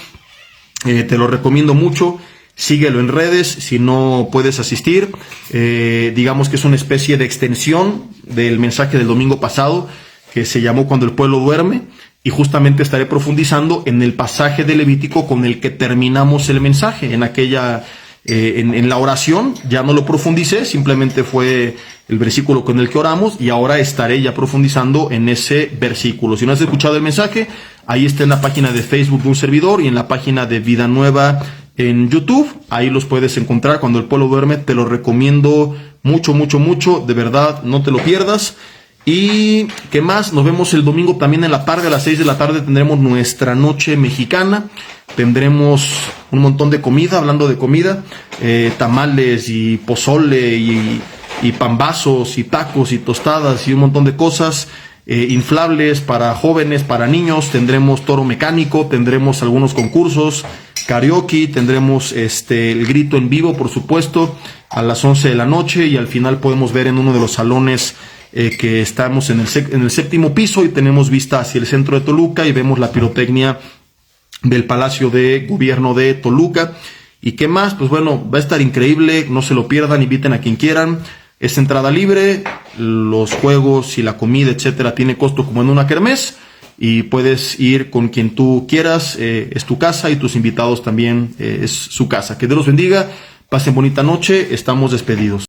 Te lo recomiendo mucho. Síguelo en redes si no puedes asistir. Digamos que es una especie de extensión del mensaje del domingo pasado, que se llamó Cuando el pueblo duerme. Y justamente estaré profundizando en el pasaje de Levítico con el que terminamos el mensaje. En aquella, en la oración, ya no lo profundicé, simplemente fue el versículo con el que oramos, y ahora estaré ya profundizando en ese versículo. Si no has escuchado el mensaje, ahí está en la página de Facebook de un servidor y en la página de Vida Nueva en YouTube. Ahí los puedes encontrar, Cuando el pueblo duerme. Te lo recomiendo mucho, mucho, mucho. De verdad, no te lo pierdas. Y ¿qué más? Nos vemos el domingo también en la tarde, a las 6 de la tarde tendremos nuestra noche mexicana. Tendremos un montón de comida, hablando de comida, tamales y pozole y pambazos y tacos y tostadas y un montón de cosas, inflables para jóvenes, para niños. Tendremos toro mecánico, tendremos algunos concursos, karaoke, tendremos el grito en vivo, por supuesto, a las 11 de la noche, y al final podemos ver en uno de los salones que estamos en el 7º piso y tenemos vista hacia el centro de Toluca y vemos la pirotecnia del Palacio de Gobierno de Toluca. ¿Y qué más? Pues bueno, va a estar increíble, no se lo pierdan, inviten a quien quieran. Es entrada libre, los juegos y la comida, etcétera, tiene costo como en una kermés, y puedes ir con quien tú quieras, es tu casa, y tus invitados también es su casa. Que Dios los bendiga, pasen bonita noche, estamos despedidos.